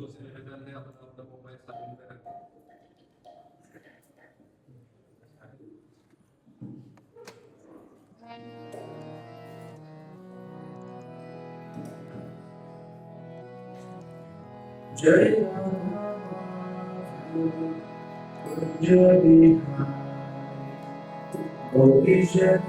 दूसरे जगह ने अपना अपना मोबाइल साइलेंट पे रख जय जय गोपी जय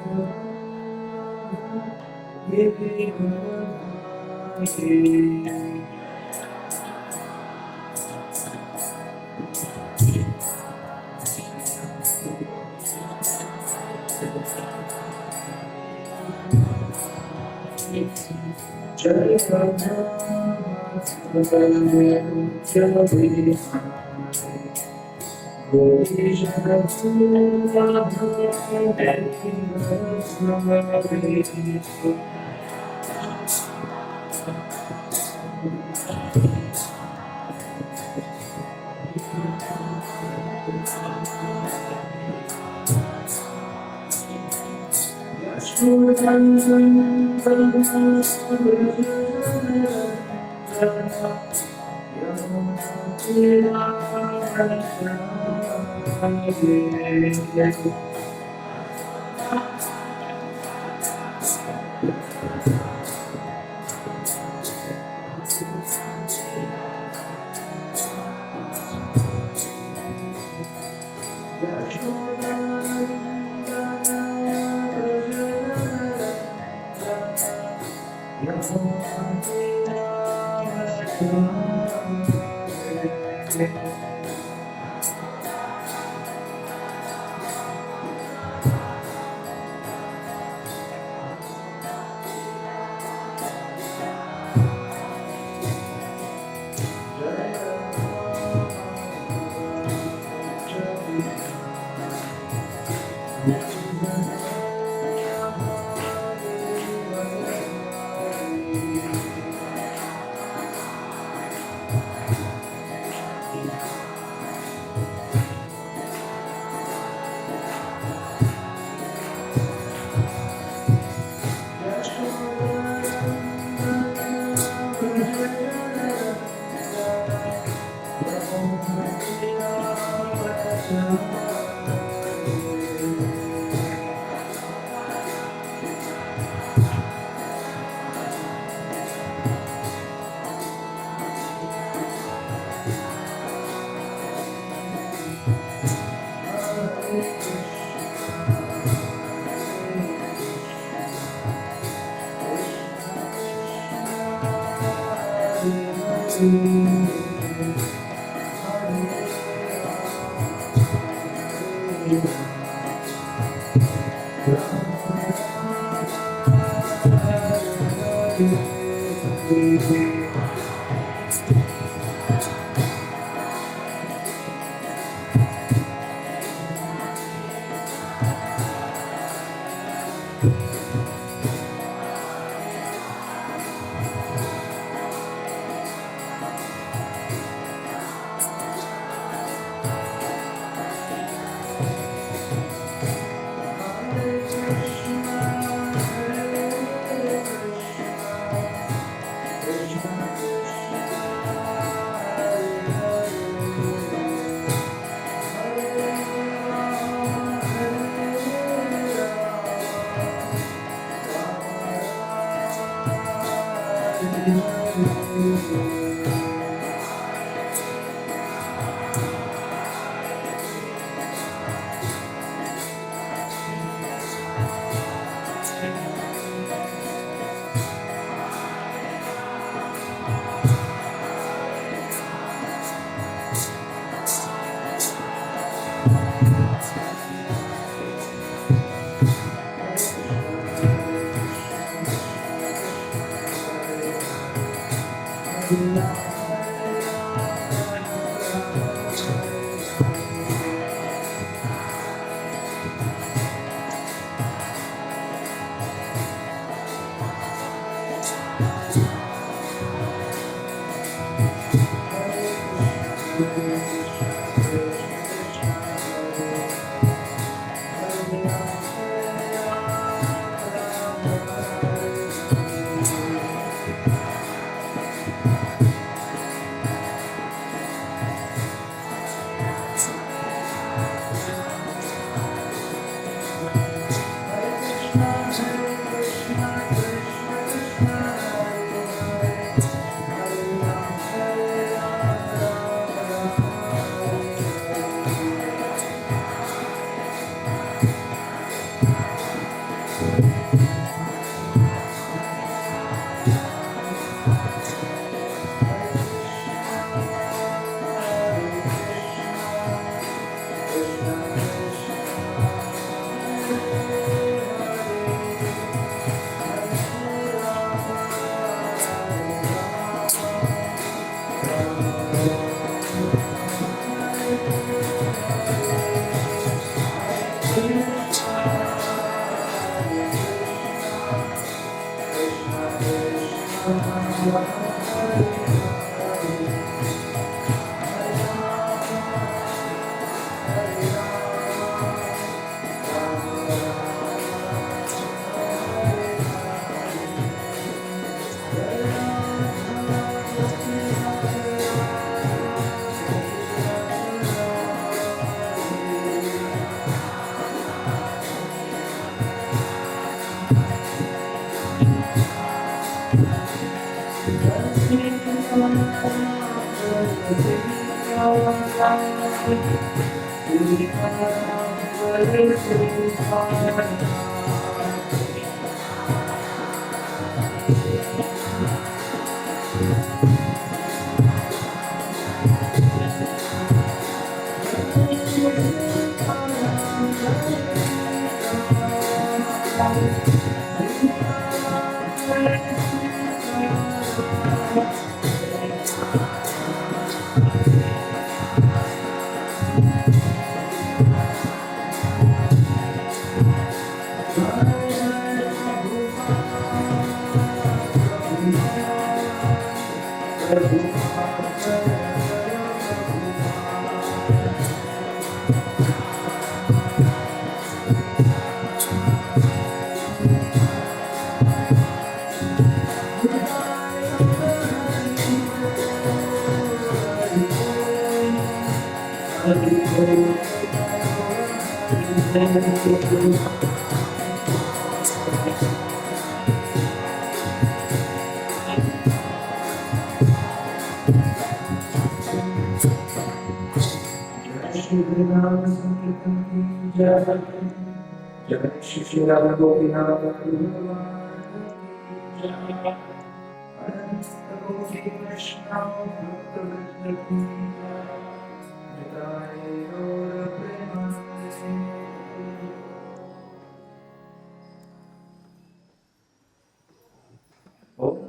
Om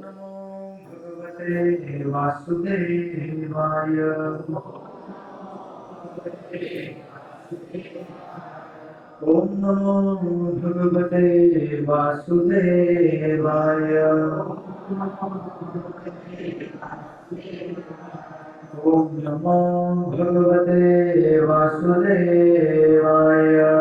Namo Bhagavate Vasudevaya. Om Namo Bhagavate Vasudevaya. Om Namo Bhagavate Vasudevaya.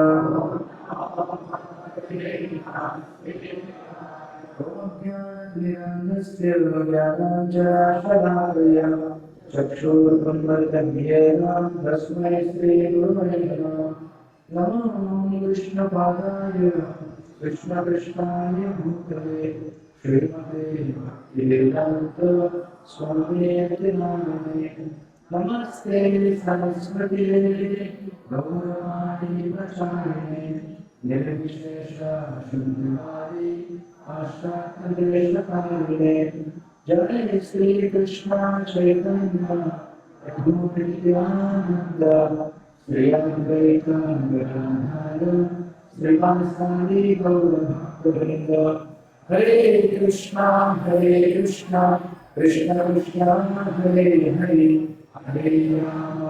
चक्षुर्ब्रह्मण्येन तस्मै श्रीगुरवे नमः। नमो कृष्णपादाय कृष्णकृष्णाय भूतले श्रीमते भक्तिवेदान्त स्वामिने नामिने। नमस्ते सरस्वती गौरवाणी प्रचारिणे निर्विशेष शून्यवादी आशादेशकारिणे। जय श्री कृष्ण चैतन्य प्रभु नित्यानंद श्री अद्वैत गदाधर श्रीवासादि गौरभक्तवृंद। हरे कृष्णा कृष्ण कृष्ण हरे हरे हरे राम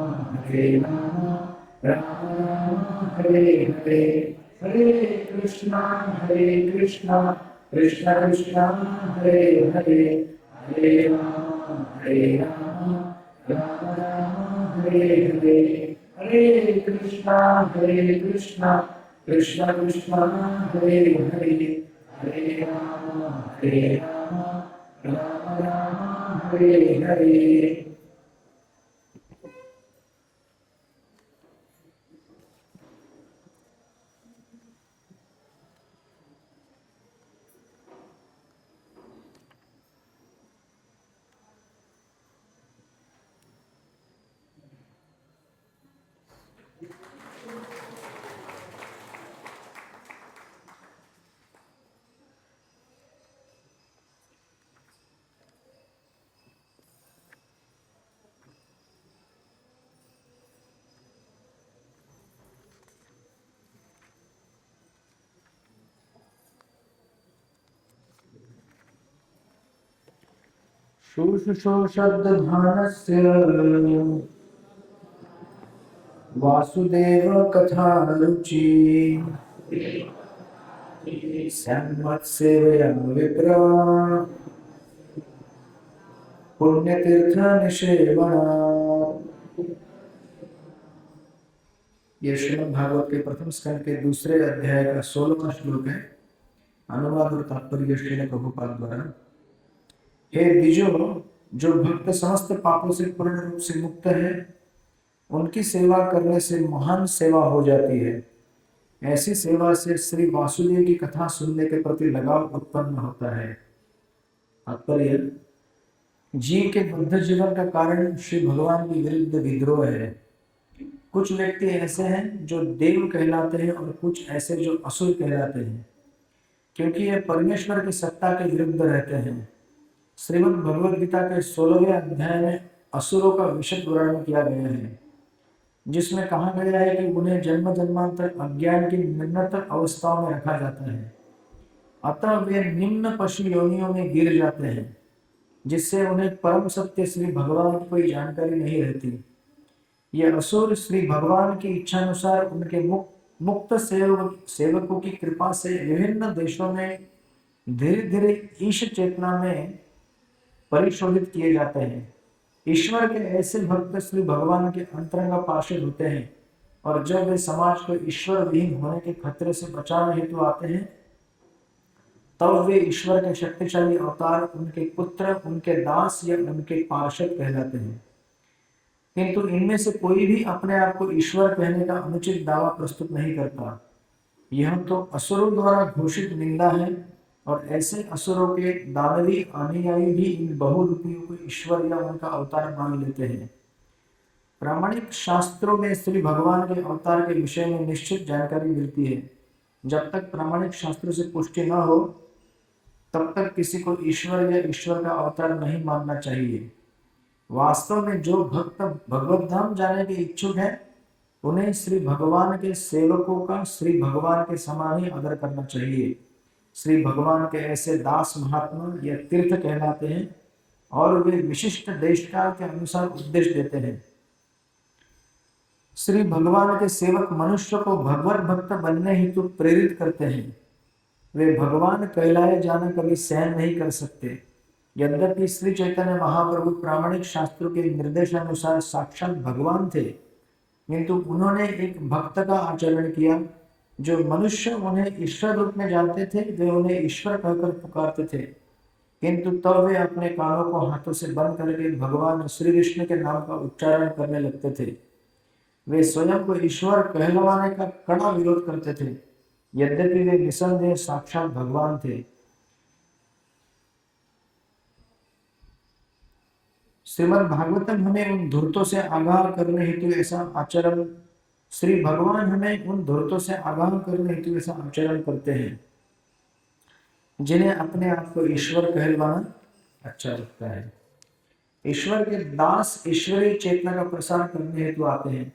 राम राम हरे हरे। हरे कृष्णा कृष्ण कृष्ण कृष्ण हरे हरे हरे राम राम राम हरे हरे। हरे कृष्णा कृष्ण कृष्ण कृष्ण हरे हरे हरे राम राम राम हरे हरे। शोषो शब्दधानस्य वासुदेव कथारुचि सन्मत्सेवया विप्रा पुण्यतीर्थ निषेवणात्। ये श्रीमद् भागवत के प्रथम स्कंद के दूसरे अध्याय का 16वां श्लोक है। अनुवाद और तात्पर्य श्रील प्रभुपाद द्वारा। हे द्विजो, जो भक्त समस्त पापों से पूर्ण रूप से मुक्त है, उनकी सेवा करने से महान सेवा हो जाती है। ऐसी सेवा से श्री वासुदेव की कथा सुनने के प्रति लगाव उत्पन्न होता है। तात्पर्य, जीव के बुद्ध जीवन का कारण श्री भगवान के विरुद्ध विद्रोह है। कुछ व्यक्ति ऐसे हैं जो देव कहलाते हैं और कुछ ऐसे जो असुर कहलाते हैं, क्योंकि ये परमेश्वर की सत्ता के विरुद्ध रहते हैं। श्रीमद् भगवद गीता के 16वें अध्याय में असुरों का विशद वर्णन किया गया है, जिसमें कहा गया है कि उन्हें जन्म जन्मांतर अज्ञान की निम्नतर अवस्थाओं में रखा जाता है, अतः वे निम्न पशु योनियों में गिर जाते हैं, जिससे उन्हें परम सत्य श्री भगवान की कोई जानकारी नहीं रहती। ये असुर श्री भगवान की इच्छा अनुसार उनके मुक्त सेवकों की कृपा से विभिन्न देशों में धीरे धीरे ईश चेतना में परिशोधित किए जाते हैं। ईश्वर के ऐसे भक्त श्री भगवान के अंतरंग पार्षद होते हैं, और जब वे समाज को ईश्वर विहीन होने के खतरे से बचाने हेतु आते हैं, तब वे ईश्वर के शक्तिशाली अवतार, उनके पुत्र, उनके दास या उनके पार्षद कहलाते हैं। किंतु इनमें से कोई भी अपने आप को ईश्वर कहने का अनुचित दावा प्रस्तुत नहीं करता। यह तो असुरों द्वारा घोषित निंदा है, और ऐसे असुरों के दानवी अनुयायी भी इन बहुरूपियों को ईश्वर या उनका अवतार मान लेते हैं। प्रामाणिक शास्त्रों में श्री भगवान के अवतार के विषय में निश्चित जानकारी मिलती है। जब तक प्रामाणिक शास्त्रों से पुष्टि न हो, तब तक किसी को ईश्वर या ईश्वर का अवतार नहीं मानना चाहिए। वास्तव में जो भक्त भगवत धाम जाने के इच्छुक है, उन्हें श्री भगवान के सेवकों का श्री भगवान के समान ही आदर करना चाहिए। श्री भगवान के ऐसे दास महात्मा या तीर्थ कहलाते हैं, और वे विशिष्ट देशकाल के अनुसार उपदेश देते हैं। श्री भगवान के सेवक मनुष्य को भगवत भक्त बनने हेतु प्रेरित करते हैं। वे भगवान कहलाए जाना कभी सहन नहीं कर सकते। यद्यपि श्री चैतन्य महाप्रभु प्रामाणिक शास्त्रों के निर्देशानुसार साक्षात भगवान थे, किंतु उन्होंने एक भक्त का आचरण किया। जो मनुष्य उन्हें ईश्वर रूप में जानते थे, वे उन्हें ईश्वर कहकर पुकारते थे, किंतु तब वे अपने कानों को हाथों से बंद करके भगवान श्री कृष्ण के नाम का उच्चारण करने लगते थे। वे स्वयं को ईश्वर कहलवाने का कड़ा विरोध करते थे, यद्यपि वे निसंदेह साक्षात भगवान थे। श्रीमद् भागवतम हमें उन धूर्तों से आगाह करने हेतु ऐसा आचरण श्री भगवान हमें उन धूर्तों से आगाह करने हेतु ऐसा आचरण करते हैं, जिन्हें अपने आप को ईश्वर कहलवाना अच्छा लगता है। ईश्वर के दास ईश्वरीय चेतना का प्रसार करने हेतु आते हैं।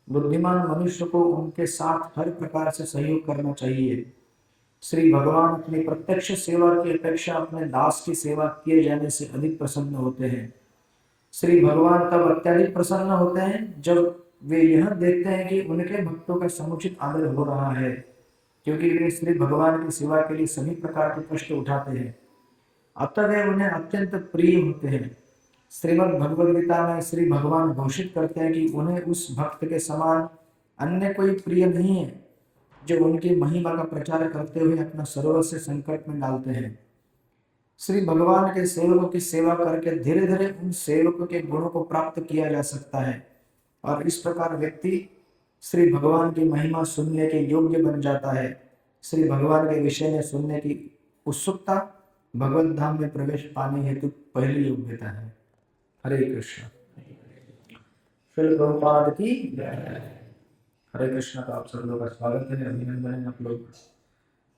बुद्धिमान मनुष्य को उनके साथ हर प्रकार से सहयोग करना चाहिए। श्री भगवान अपनी प्रत्यक्ष सेवा की अपेक्षा अपने दास की सेवा किए जाने से अधिक प्रसन्न होते हैं। श्री भगवान तब अत्यधिक प्रसन्न होते हैं जब वे यह देखते हैं कि उनके भक्तों का समुचित आदर हो रहा है, क्योंकि वे श्री भगवान की सेवा के लिए सभी प्रकार के कष्ट उठाते हैं। अतः वे उन्हें अत्यंत प्रिय होते हैं। श्रीमद् भगवद गीता में श्री भगवान घोषित करते हैं कि उन्हें उस भक्त के समान अन्य कोई प्रिय नहीं है, जो उनकी महिमा का प्रचार करते हुए अपना सर्वस्व संकट में डालते हैं। श्री भगवान के सेवकों की सेवा करके धीरे धीरे उन सेवकों के गुणों को प्राप्त किया जा सकता है, और इस प्रकार व्यक्ति श्री भगवान की महिमा सुनने के योग्य बन जाता है। श्री भगवान के विषय में सुनने की उत्सुकता भगवत धाम में प्रवेश पाने हेतु पहली योग्यता है। हरे कृष्ण। श्रील प्रभुपाद की हरे कृष्ण का आप सब लोग का स्वागत है, अभिनंदन है। आप लोग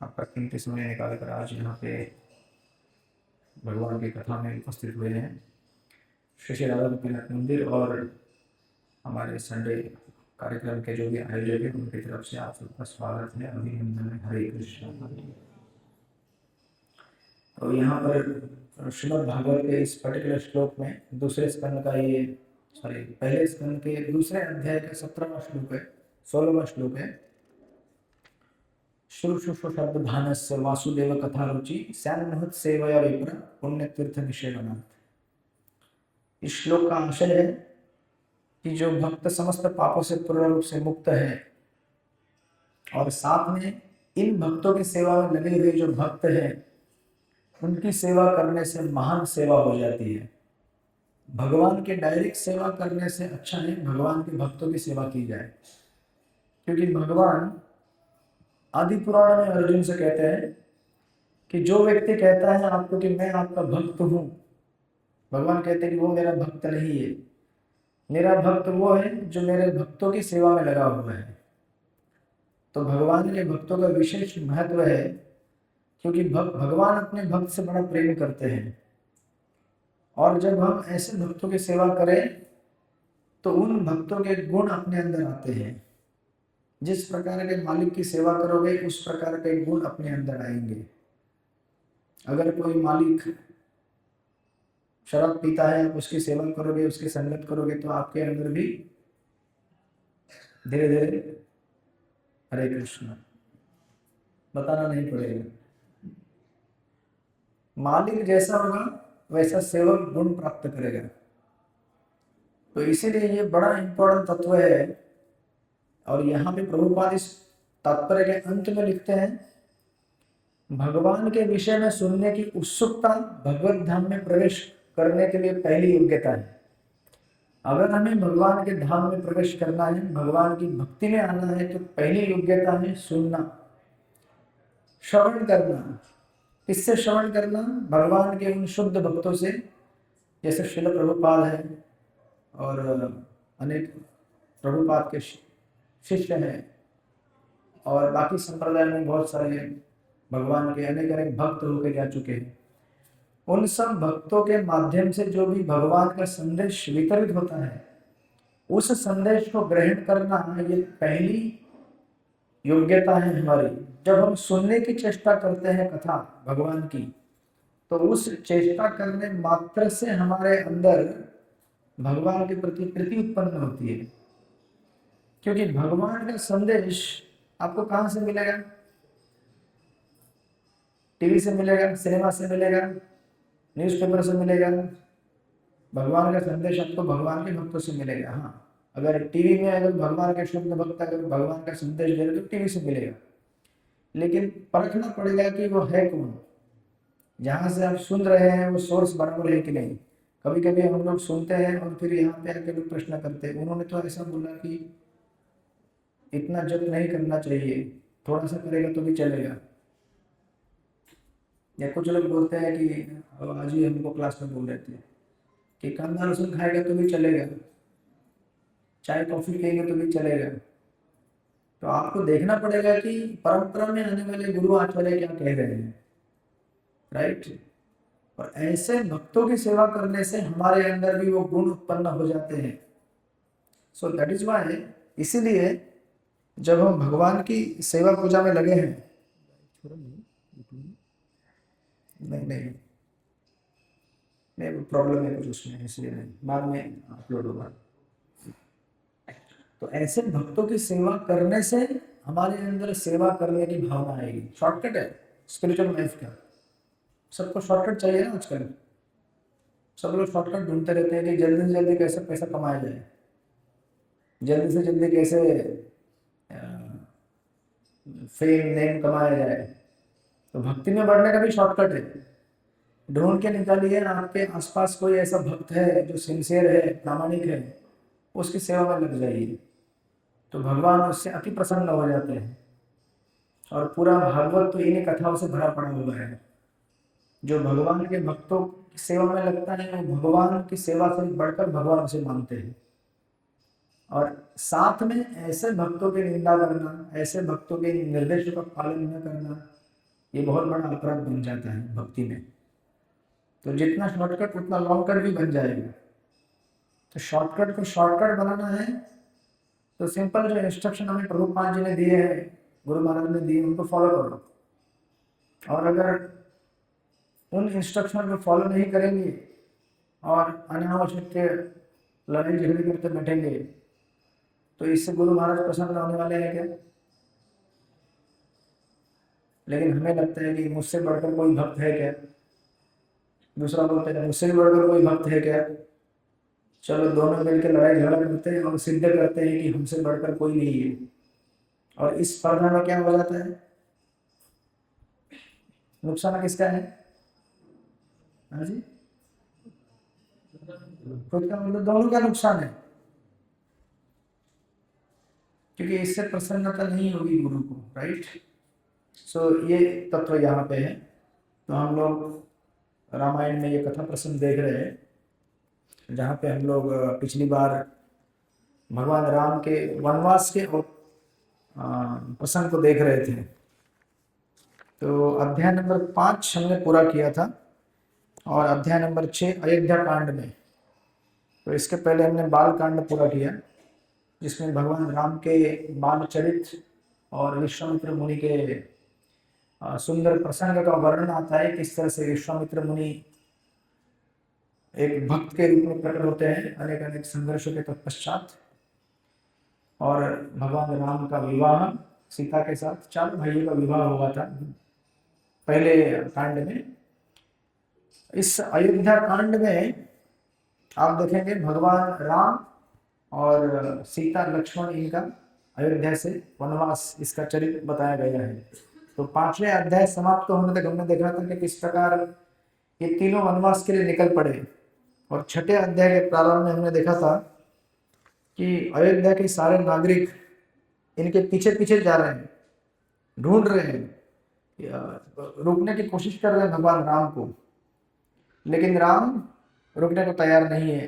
आपका कीमती समय निकाल कर आज यहाँ पे भगवान की कथा में उपस्थित हुए हैं। श्री श्री राधा गोपीनाथ मंदिर और हमारे संडे कार्यक्रम के जो भी आयोजक हैं, उनकी तरफ से आप सबका स्वागत है, अभिनंदन है। हरे कृष्ण। तो यहाँ पर श्रीमद् भागवत के इस पर्टिकुलर श्लोक में दूसरे स्कंद का पहले स्कंद के दूसरे अध्याय का 17वां श्लोक है, 16वां श्लोक है। शुश्रूषु शब्दधानस्य वासुदेव कथा रुचि सैन्नहुत सेवया विप्र पुण्य तीर्थ निषेवनात्। इस श्लोक का आशय है कि जो भक्त समस्त पापों से पूर्ण रूप से मुक्त है और साथ में इन भक्तों की सेवा में लगे हुए जो भक्त हैं उनकी सेवा करने से महान सेवा हो जाती है। भगवान के डायरेक्ट सेवा करने से अच्छा है भगवान के भक्तों की सेवा की जाए, क्योंकि भगवान आदि पुराण में अर्जुन से कहते हैं कि जो व्यक्ति कहता है आपको कि मैं आपका भक्त हूं, भगवान कहते हैं कि वो मेरा भक्त नहीं है। मेरा भक्त वो है जो मेरे भक्तों की सेवा में लगा हुआ है। तो भगवान के भक्तों का विशेष महत्व है, क्योंकि भगवान अपने भक्त से बड़ा प्रेम करते हैं। और जब हम ऐसे भक्तों की सेवा करें तो उन भक्तों के गुण अपने अंदर आते हैं। जिस प्रकार के मालिक की सेवा करोगे उस प्रकार के गुण अपने अंदर आएंगे। अगर कोई मालिक शराब पीता है, आप उसकी सेवा करोगे, उसकी संगत करोगे, तो आपके अंदर भी धीरे धीरे हरे कृष्ण बताना नहीं पड़ेगा। मालिक जैसा होगा वैसा सेवक गुण प्राप्त करेगा। तो इसीलिए ये बड़ा इंपॉर्टेंट तत्व है। और यहाँ पे प्रभुपाद इस तात्पर्य के अंत में लिखते हैं, भगवान के विषय में सुनने की उत्सुकता भगवत धाम में प्रवेश करने के लिए पहली योग्यता है। अगर हमें भगवान के धाम में प्रवेश करना है, भगवान की भक्ति में आना है, तो पहली योग्यता है सुनना, श्रवण करना। किससे श्रवण करना? भगवान के उन शुद्ध भक्तों से, जैसे श्रील प्रभुपाद है और अनेक प्रभुपाद के शिष्य हैं, और बाकी संप्रदाय में बहुत सारे भगवान के अनेक अनेक भक्त होकर जा चुके हैं। उन सब भक्तों के माध्यम से जो भी भगवान का संदेश वितरित होता है, उस संदेश को ग्रहण करना ये पहली योग्यता है हमारी। जब हम सुनने की चेष्टा करते हैं कथा भगवान की, तो उस चेष्टा करने मात्र से हमारे अंदर भगवान के प्रति प्रीति उत्पन्न होती है। क्योंकि भगवान का संदेश आपको कहां से मिलेगा? टीवी से मिलेगा, सिनेमा से मिलेगा, न्यूज़पेपर से मिलेगा। भगवान का संदेश आपको भगवान के भक्तों से मिलेगा। हाँ, अगर टीवी में अगर भगवान के शुद्ध भक्त अगर भगवान का संदेश दे रहे तो टीवी से मिलेगा, लेकिन परखना पड़ेगा कि वो है कौन, जहाँ से आप सुन रहे हैं वो सोर्स बराबर है कि नहीं। कभी कभी हम लोग सुनते हैं और फिर यहाँ पे आके लोग प्रश्न करते हैं, उन्होंने तो ऐसा बोला कि इतना जप नहीं करना चाहिए, थोड़ा सा करेगा तो भी चलेगा। या कुछ लोग बोलते हैं कि आज ही हमको क्लास में बोल रहे थे कि कांदा लहसुन खाएगा तो भी चलेगा, चाय कॉफी पिएंगे तो भी चलेगा। तो आपको देखना पड़ेगा कि परंपरा में आने वाले गुरु आचार्य क्या कह रहे हैं, राइट। और ऐसे भक्तों की सेवा करने से हमारे अंदर भी वो गुण उत्पन्न हो जाते हैं। सो दैट इज वाई, इसीलिए जब हम भगवान की सेवा पूजा में लगे हैं, नहीं प्रॉब्लम है कुछ उसमें, इसलिए नहीं, बाद में अपलोड होगा। तो ऐसे भक्तों की सेवा करने से हमारे अंदर सेवा करने की भावना आएगी। शॉर्टकट है स्पिरिचुअल लाइफ का। सबको शॉर्टकट चाहिए ना आजकल, सब लोग शॉर्टकट ढूंढते रहते हैं कि जल्दी से जल्दी कैसे पैसा कमाया जाए, जल्दी से जल्दी कैसे फेम नेम कमाया जाए। तो भक्ति में बढ़ने का भी शॉर्टकट है। ढूंढ के निकालिए आपके आसपास कोई ऐसा भक्त है जो सिंसियर है, प्रामाणिक है, उसकी सेवा में लग जाइए, तो भगवान उससे अति प्रसन्न हो जाते हैं। और पूरा भागवत तो इन्हीं कथाओं से भरा पड़ा हुआ है। जो भगवान के भक्तों की सेवा में लगता है वो भगवान की सेवा से बढ़कर भगवान उसे मानते हैं। और साथ में ऐसे भक्तों की निंदा करना, ऐसे भक्तों के निर्देशों का पालन न करना, ये बहुत बड़ा अपराध बन जाता है भक्ति में। तो जितना शॉर्टकट उतना लॉन्ग कट भी बन जाएगा। तो शॉर्टकट को शॉर्टकट बनाना है तो सिंपल जो इंस्ट्रक्शन हमें प्रभुपाद जी ने दिए हैं, गुरु महाराज ने दिए, उनको फॉलो करो। और अगर उन इंस्ट्रक्शन को फॉलो नहीं करेंगे और अनावश्यक के लड़ाई झगड़े करते बैठेंगे, तो इससे गुरु महाराज प्रसन्न होने वाले हैं क्या? लेकिन हमें लगता है कि मुझसे बढ़कर कोई भक्त है क्या? दूसरा बोलते हैं मुझसे भी बढ़कर कोई भक्त है क्या? चलो दोनों मिलकर लड़ाई झगड़ा करते हैं और सिद्ध करते हैं कि हमसे बढ़कर कोई नहीं है, और इस स्पर्धा में क्या हो जाता है? नुकसान किसका है? हाँ जी, खुद का, मतलब दोनों का नुकसान है, क्योंकि इससे प्रसन्नता नहीं होगी गुरु को, राइट। सो ये तत्व यहाँ पे है। तो हम लोग रामायण में ये कथा प्रसंग देख रहे हैं, जहाँ पे हम लोग पिछली बार भगवान राम के वनवास के और प्रसंग को देख रहे थे। तो अध्याय नंबर 5 हमने पूरा किया था, और अध्याय नंबर 6 अयोध्या कांड में। तो इसके पहले हमने बाल कांड पूरा किया, जिसमें भगवान राम के बाल चरित्र और विश्वामित्र मुनि के सुंदर प्रसंग का वर्णन आता है, किस तरह से विश्वामित्र मुनि एक भक्त के रूप में प्रकट होते हैं अनेक अनेक संघर्षों के तत्पश्चात, और भगवान राम का विवाह सीता के साथ, 4 भाइयों का विवाह हुआ था पहले कांड में। इस अयोध्या कांड में आप देखेंगे भगवान राम और सीता लक्ष्मण, इनका अयोध्या से वनवास, इसका चरित्र बताया गया है। तो 5वें अध्याय समाप्त होने तक हमने देखा था कि किस प्रकार ये तीनों वनवास के लिए निकल पड़े, और 6ठे अध्याय के प्रारंभ में हमने देखा था कि अयोध्या के सारे नागरिक इनके पीछे पीछे जा रहे हैं, ढूंढ रहे हैं, रुकने की कोशिश कर रहे हैं भगवान राम को, लेकिन राम रुकने को तैयार नहीं है,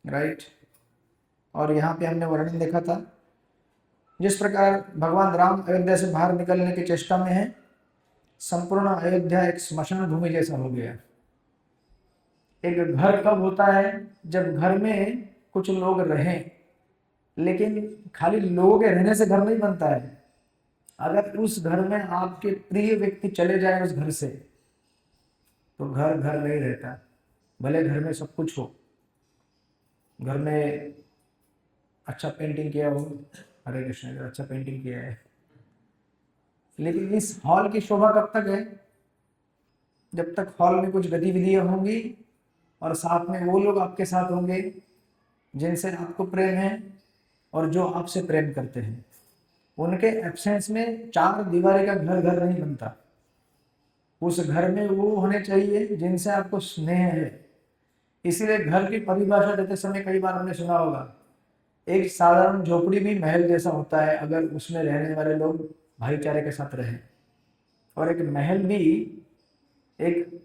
राइट। और यहाँ पे हमने वर्णन देखा था जिस प्रकार भगवान राम अयोध्या से बाहर निकलने की चेष्टा में है, संपूर्ण अयोध्या एक स्मशान भूमि जैसा हो गया। एक घर कब होता है? जब घर में कुछ लोग रहें, लेकिन खाली लोगों के रहने से घर नहीं बनता है। अगर उस घर में आपके प्रिय व्यक्ति चले जाए उस घर से, तो घर घर नहीं रहता। भले घर में सब कुछ हो, घर में अच्छा पेंटिंग किया हो, हरे कृष्ण अच्छा पेंटिंग किया है, लेकिन इस हॉल की शोभा कब तक है? जब तक हॉल में कुछ गतिविधियां होंगी और साथ में वो लोग आपके साथ होंगे जिनसे आपको प्रेम है और जो आपसे प्रेम करते हैं। उनके एब्सेंस में 4 दीवारी का घर घर नहीं बनता। उस घर में वो होने चाहिए जिनसे आपको स्नेह है। इसीलिए घर की परिभाषा देते समय कई बार हमने सुना होगा, एक साधारण झोपड़ी भी महल जैसा होता है अगर उसमें रहने वाले लोग भाईचारे के साथ रहें, और एक महल भी एक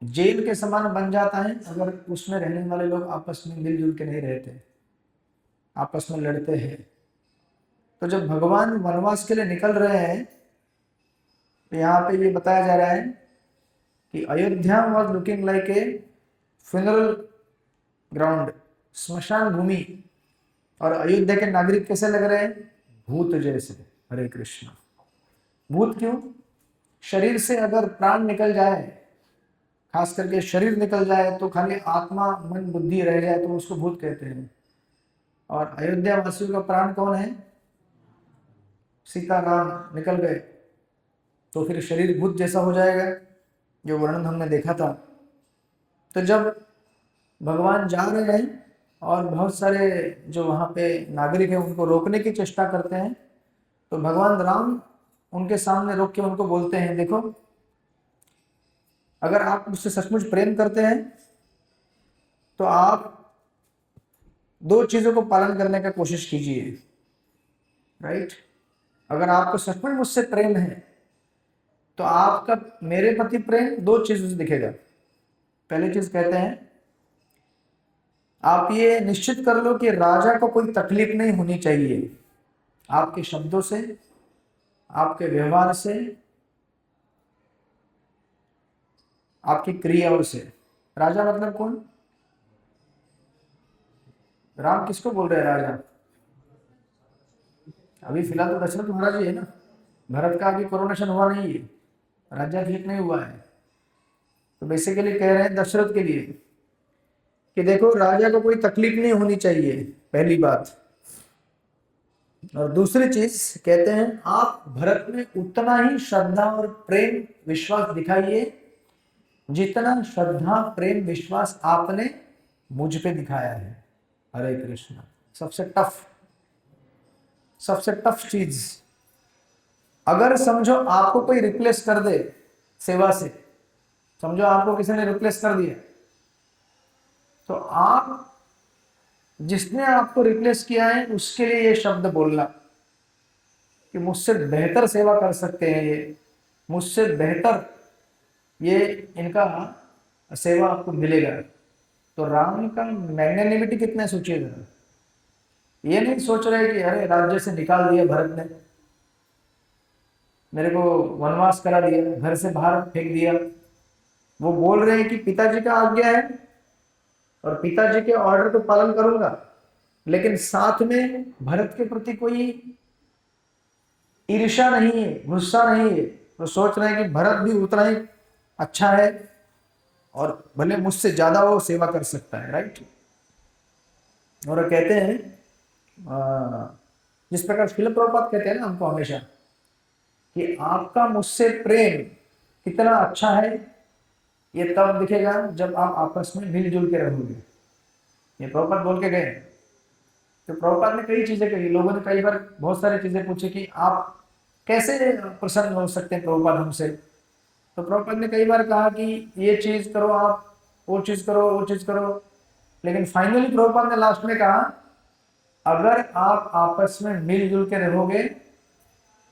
जेल के समान बन जाता है अगर उसमें रहने वाले लोग आपस में मिलजुल के नहीं रहते, आपस में लड़ते हैं। तो जब भगवान वनवास के लिए निकल रहे हैं, तो यहाँ पे ये बताया जा रहा है कि Ayodhya was looking like a funeral ground, स्मशान भूमि। और अयोध्या के नागरिक कैसे लग रहे हैं? भूत जैसे। हरे कृष्ण। भूत क्यों? शरीर से अगर प्राण निकल जाए, खास करके शरीर निकल जाए, तो खाली आत्मा मन बुद्धि रह जाए तो उसको भूत कहते हैं। और अयोध्या वासियों का प्राण कौन है? सीता राम निकल गए, तो फिर शरीर भूत जैसा हो जाएगा, जो वर्णन हमने देखा था। तो जब भगवान जा रहे हैं और बहुत सारे जो वहाँ पे नागरिक हैं उनको रोकने की चेष्टा करते हैं, तो भगवान राम उनके सामने रोक के उनको बोलते हैं, देखो अगर आप मुझसे सचमुच प्रेम करते हैं तो आप 2 चीजों को पालन करने का कोशिश कीजिए, राइट। अगर आपको सचमुच मुझसे प्रेम है तो आपका मेरे प्रति प्रेम 2 चीजों से दिखेगा। पहली चीज कहते हैं, आप ये निश्चित कर लो कि राजा को कोई तकलीफ नहीं होनी चाहिए आपके शब्दों से, आपके व्यवहार से, आपकी क्रियाओं से। राजा मतलब कौन? राम किसको बोल रहे हैं राजा? अभी फिलहाल तो दशरथ महाराज ही है ना, भरत का अभी कोरोनेशन हुआ नहीं है, राज्याभिषेक नहीं हुआ है। तो बेसिकली कह रहे हैं दशरथ के लिए कि देखो राजा को कोई तकलीफ नहीं होनी चाहिए, पहली बात। और दूसरी चीज कहते हैं, आप भरत में उतना ही श्रद्धा और प्रेम विश्वास दिखाइए जितना श्रद्धा प्रेम विश्वास आपने मुझ पे दिखाया है। हरे कृष्णा। सबसे टफ चीज, अगर समझो आपको कोई रिप्लेस कर दे सेवा से, समझो आपको किसी ने रिप्लेस कर दिया, तो आप जिसने आपको रिप्लेस किया है उसके लिए ये शब्द बोलना कि मुझसे बेहतर सेवा कर सकते हैं ये, मुझसे बेहतर ये इनका सेवा आपको मिलेगा। तो राम का मैग्नेनिमिटी कितना सोचिएगा। ये नहीं सोच रहे कि अरे राज्य से निकाल दिया भरत ने, मेरे को वनवास करा दिया, घर से बाहर फेंक दिया। वो बोल रहे हैं कि पिताजी का आज्ञा है और पिताजी के ऑर्डर को पालन करूंगा, लेकिन साथ में भरत के प्रति कोई ईर्ष्या नहीं है, गुस्सा नहीं है। तो सोच रहे हैं कि भरत भी उतना ही अच्छा है और भले मुझसे ज्यादा वो सेवा कर सकता है, राइट। और कहते हैं जिस प्रकार शिल प्रभुपाद कहते हैं ना हमको हमेशा कि आपका मुझसे प्रेम कितना अच्छा है, ये तब दिखेगा जब आप आपस में मिलजुल के रहोगे। ये प्रभुपाद बोल के गए। तो प्रभुपाद ने कई चीजें कही, लोगों ने कई बार बहुत सारी चीजें पूछी कि आप कैसे प्रसन्न हो सकते हैं प्रभुपाद हमसे। तो प्रभुपाद ने कई बार कहा कि ये चीज करो आप, वो चीज करो, वो चीज करो, लेकिन फाइनली प्रभुपाद ने लास्ट में कहा अगर आप आपस में मिलजुल के रहोगे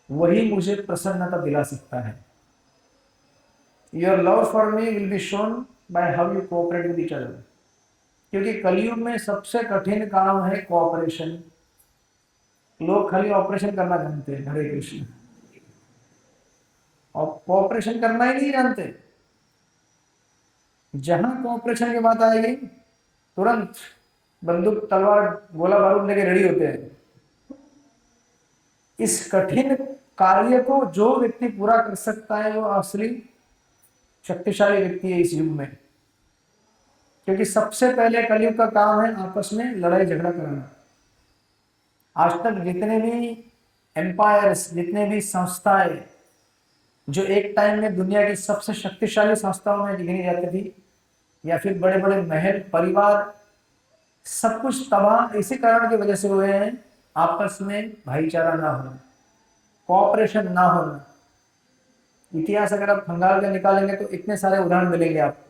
वही मुझे प्रसन्नता दिला सकता है। Your love for me will be shown by how you cooperate with each other. क्योंकि कलयुग में सबसे कठिन काम है कोऑपरेशन। लोग खाली ऑपरेशन करना जानते हैं, हरे कृष्ण, और कोऑपरेशन करना ही नहीं जानते। जहां कोऑपरेशन की बात आएगी तुरंत बंदूक तलवार गोला बारूद लेके रेडी होते हैं। इस कठिन कार्य को जो व्यक्ति पूरा कर सकता है वो असली शक्तिशाली व्यक्ति है इस युग में। क्योंकि सबसे पहले कलयुग का काम है आपस में लड़ाई झगड़ा करना। आज तक जितने भी एम्पायर्स, जितने भी संस्थाएं जो एक टाइम में दुनिया की सबसे शक्तिशाली संस्थाओं में गिनी जाती थी, या फिर बड़े बड़े महल परिवार, सब कुछ तबाह इसी कारण की वजह से हुए हैं, आपस में भाईचारा ना होना, कोऑपरेशन ना होना। इतिहास अगर आप खंगाल के निकालेंगे तो इतने सारे उदाहरण मिलेंगे आपको।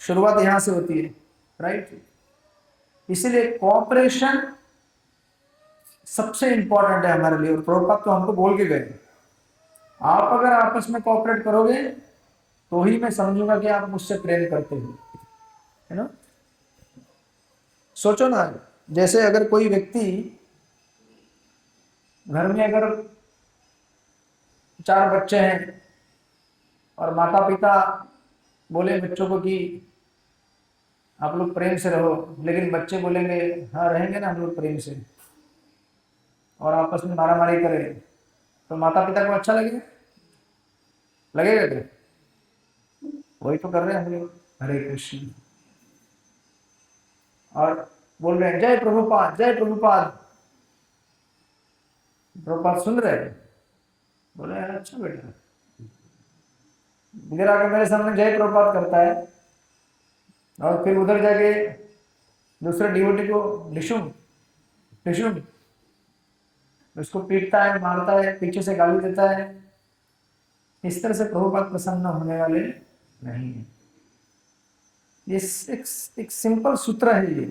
शुरुआत यहां से होती है, राइट। इसीलिए कोऑपरेशन सबसे इंपॉर्टेंट है हमारे लिए। और प्रभुपाद तो हमको बोल के गए आप अगर आपस में कोऑपरेट करोगे तो ही मैं समझूंगा कि आप मुझसे प्रेम करते हो, है ना। सोचो ना, जैसे अगर कोई व्यक्ति घर में अगर 4 बच्चे हैं और माता पिता बोले बच्चों को कि आप लोग प्रेम से रहो, लेकिन बच्चे बोलेंगे हाँ रहेंगे ना हम लोग प्रेम से, और आपस में मारा मारी करें, तो माता पिता को अच्छा लगेगा? लगेगा क्या? वही तो कर रहे हैं हम लोग। हरे कृष्ण। और बोल रहे हैं जय प्रभुपाद, जय प्रभुपाद। प्रभुपाद सुन रहे हैं, बोले अच्छा बेटा। इधर आके मेरे सामने जय प्रभुपाद करता है और फिर उधर जाके दूसरे डिवोटी को डिशुम डिशुम, उसको पीटता है, मारता है, पीछे से गाली देता है। इस तरह से प्रभुपाद प्रसन्न होने वाले नहीं है। ये एक सिंपल सूत्र है ये।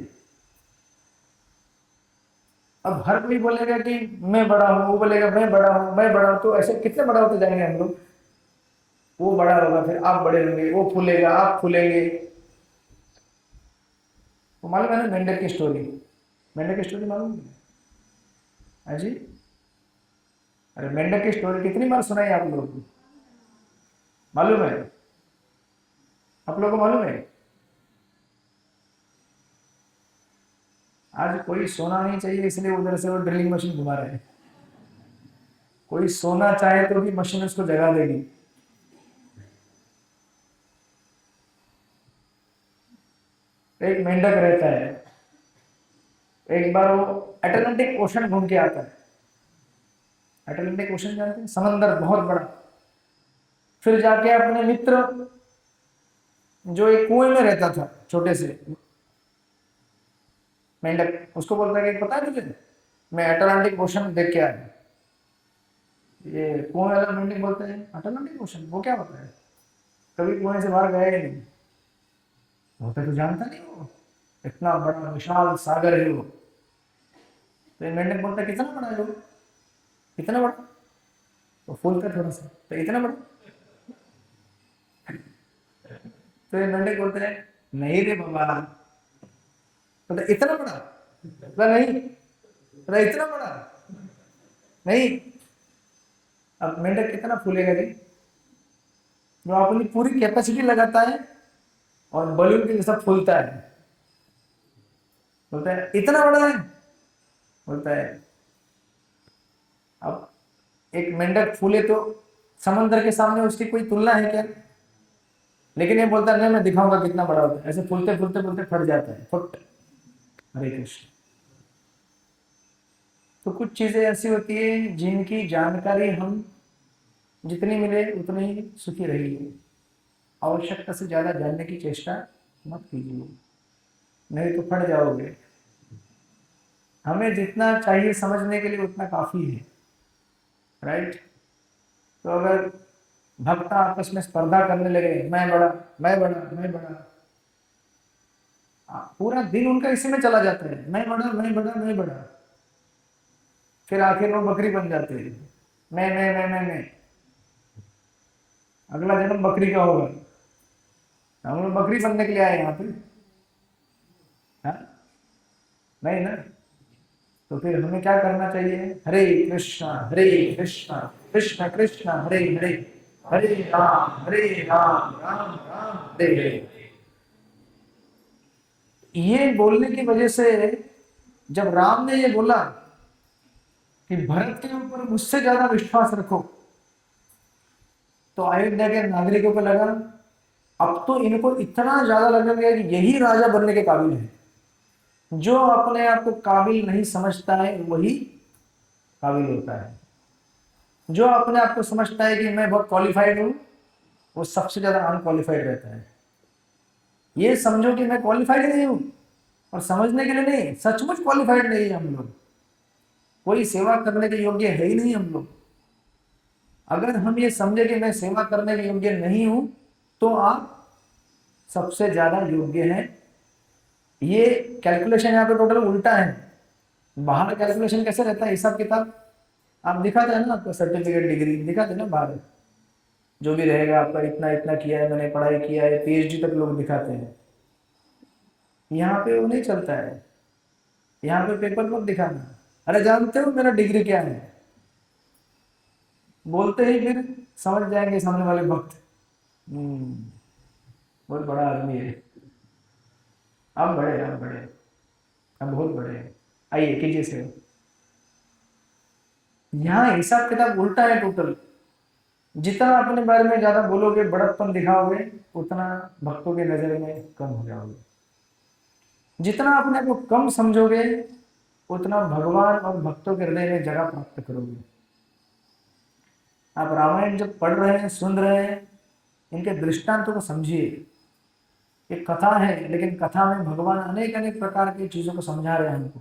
अब हर कोई बोलेगा कि मैं बड़ा हूं, वो बोलेगा मैं बड़ा हूं, मैं बड़ा हूं, तो ऐसे कितने बड़ा होते जाएंगे हम लोग। वो बड़ा होगा, फिर आप बड़े होंगे, वो फूलेगा, आप फूलेंगे। वो मालूम है ना मेंढक की स्टोरी? मेंढक की स्टोरी मालूम है? हाँ जी। अरे मेंढक की स्टोरी कितनी बार सुनाई आप लोगों को? मालूम है? आप लोगों को मालूम है? आज कोई सोना नहीं चाहिए इसलिए उधर से वो ड्रिलिंग मशीन घुमा रहे हैं। कोई सोना चाहे तो भी मशीन उसको जगा देगी। एक मेंढक रहता है, एक बार वो अटलांटिक ओशन घूम के आता है। अटलांटिक ओशन जानते हैं? समंदर बहुत बड़ा। फिर जाके अपने मित्र जो एक कुएं में रहता था छोटे से, मेंढक उसको बोलता है कि पता है तुझे, मैं अटलांटिक ओशन देख के आया। ये कुएं वाला मेंढक बोलता है अटलांटिक ओशन वो क्या होता है, कभी कुएं से बाहर गया ही नहीं, होता तो जानता नहीं वो, इतना बड़ा विशाल सागर है वो। तो ये मेंढक बोलता है कितना बड़ा है वो, कितना बड़ा, वो फूलता है थोड़ा सा, तो इतना बड़ा। तो ये मेंढक बोलते हैं नहीं रे बाबा, तो इतना बड़ा, तो नहीं, तो इतना बड़ा नहीं। अब मेंढक कितना फूलेगा जी, जो अपनी पूरी कैपेसिटी लगाता है और बलून के जैसा फूलता है, बोलता है इतना बड़ा है, बोलता है। अब एक मेंढक फूले तो समंदर के सामने उसकी कोई तुलना है क्या, लेकिन ये बोलता है नहीं मैं दिखाऊंगा कितना बड़ा होता है, ऐसे फूलते फूलते फूलते फट जाता है, फुट। हरे कृष्ण। तो कुछ चीजें ऐसी होती है जिनकी जानकारी हम जितनी मिले उतनी ही सुखी रहिए, आवश्यकता से ज्यादा जानने की चेष्टा मत कीजिए, नहीं तो फट जाओगे। हमें जितना चाहिए समझने के लिए उतना काफी है, राइट। तो अगर भक्त आपस में स्पर्धा करने लगे, मैं बड़ा, मैं बड़ा, मैं बड़ा, पूरा दिन उनका इसी में चला जाता है, मैं बड़ा, मैं बड़ा, मैं बड़ा। फिर आखिर वो बकरी बन जाते हैं, मैं। अगला जन्म बकरी का होगा, हम लोग बकरी बनने के लिए आए यहाँ पे, हाँ? नहीं ना। तो फिर हमें क्या करना चाहिए, हरे कृष्णा कृष्ण कृष्ण हरे हरे, हरे राम राम राम हरे हरे। ये बोलने की वजह से जब राम ने ये बोला कि भरत के ऊपर मुझसे ज्यादा विश्वास रखो, तो अयोध्या के नागरिकों को लगा अब तो इनको इतना ज्यादा लगेगा कि यही राजा बनने के काबिल है। जो अपने आप को काबिल नहीं समझता है वही काबिल होता है, जो अपने आप को समझता है कि मैं बहुत क्वालिफाइड हूं वो सबसे ज्यादा अनक्वालिफाइड रहता है। ये समझो कि मैं क्वालिफाइड नहीं हूं, और समझने के लिए नहीं, सचमुच क्वालिफाइड नहीं है हम लोग, कोई सेवा करने के योग्य है ही नहीं हम लोग। अगर हम ये समझे कि मैं सेवा करने के योग्य नहीं हूं, तो आप सबसे ज्यादा योग्य हैं। ये कैलकुलेशन यहाँ पे टोटल उल्टा है। बाहर कैलकुलेशन कैसे रहता है, हिसाब किताब आप दिखाते हैं ना, आपका सर्टिफिकेट डिग्री दिखाते हैं ना बाहर, जो भी रहेगा आपका इतना इतना किया है, मैंने पढ़ाई किया है, पीएचडी तक लोग दिखाते हैं। यहाँ पे वो नहीं चलता है, यहाँ पे पेपर मत दिखाना, अरे जानते हो मेरा डिग्री क्या है, बोलते ही फिर समझ जाएंगे सामने वाले भक्त, बहुत बड़ा आदमी है, आप बड़े, आप बड़े, आप बहुत बड़े हैं, आइए कीजिए सेवा। यहाँ हिसाब किताब उल्टा है टोटल। जितना अपने बारे में ज्यादा बोलोगे, बड़प्पन दिखाओगे, उतना भक्तों की नजर में कम हो जाओगे। जितना अपने को कम समझोगे, उतना भगवान और भक्तों के हृदय में जगह प्राप्त करोगे। आप रामायण जब पढ़ रहे हैं, सुन रहे हैं, इनके दृष्टांतों को समझिए। एक कथा है, लेकिन कथा में भगवान अनेक अनेक प्रकार की चीजों को समझा रहे हैं हमको।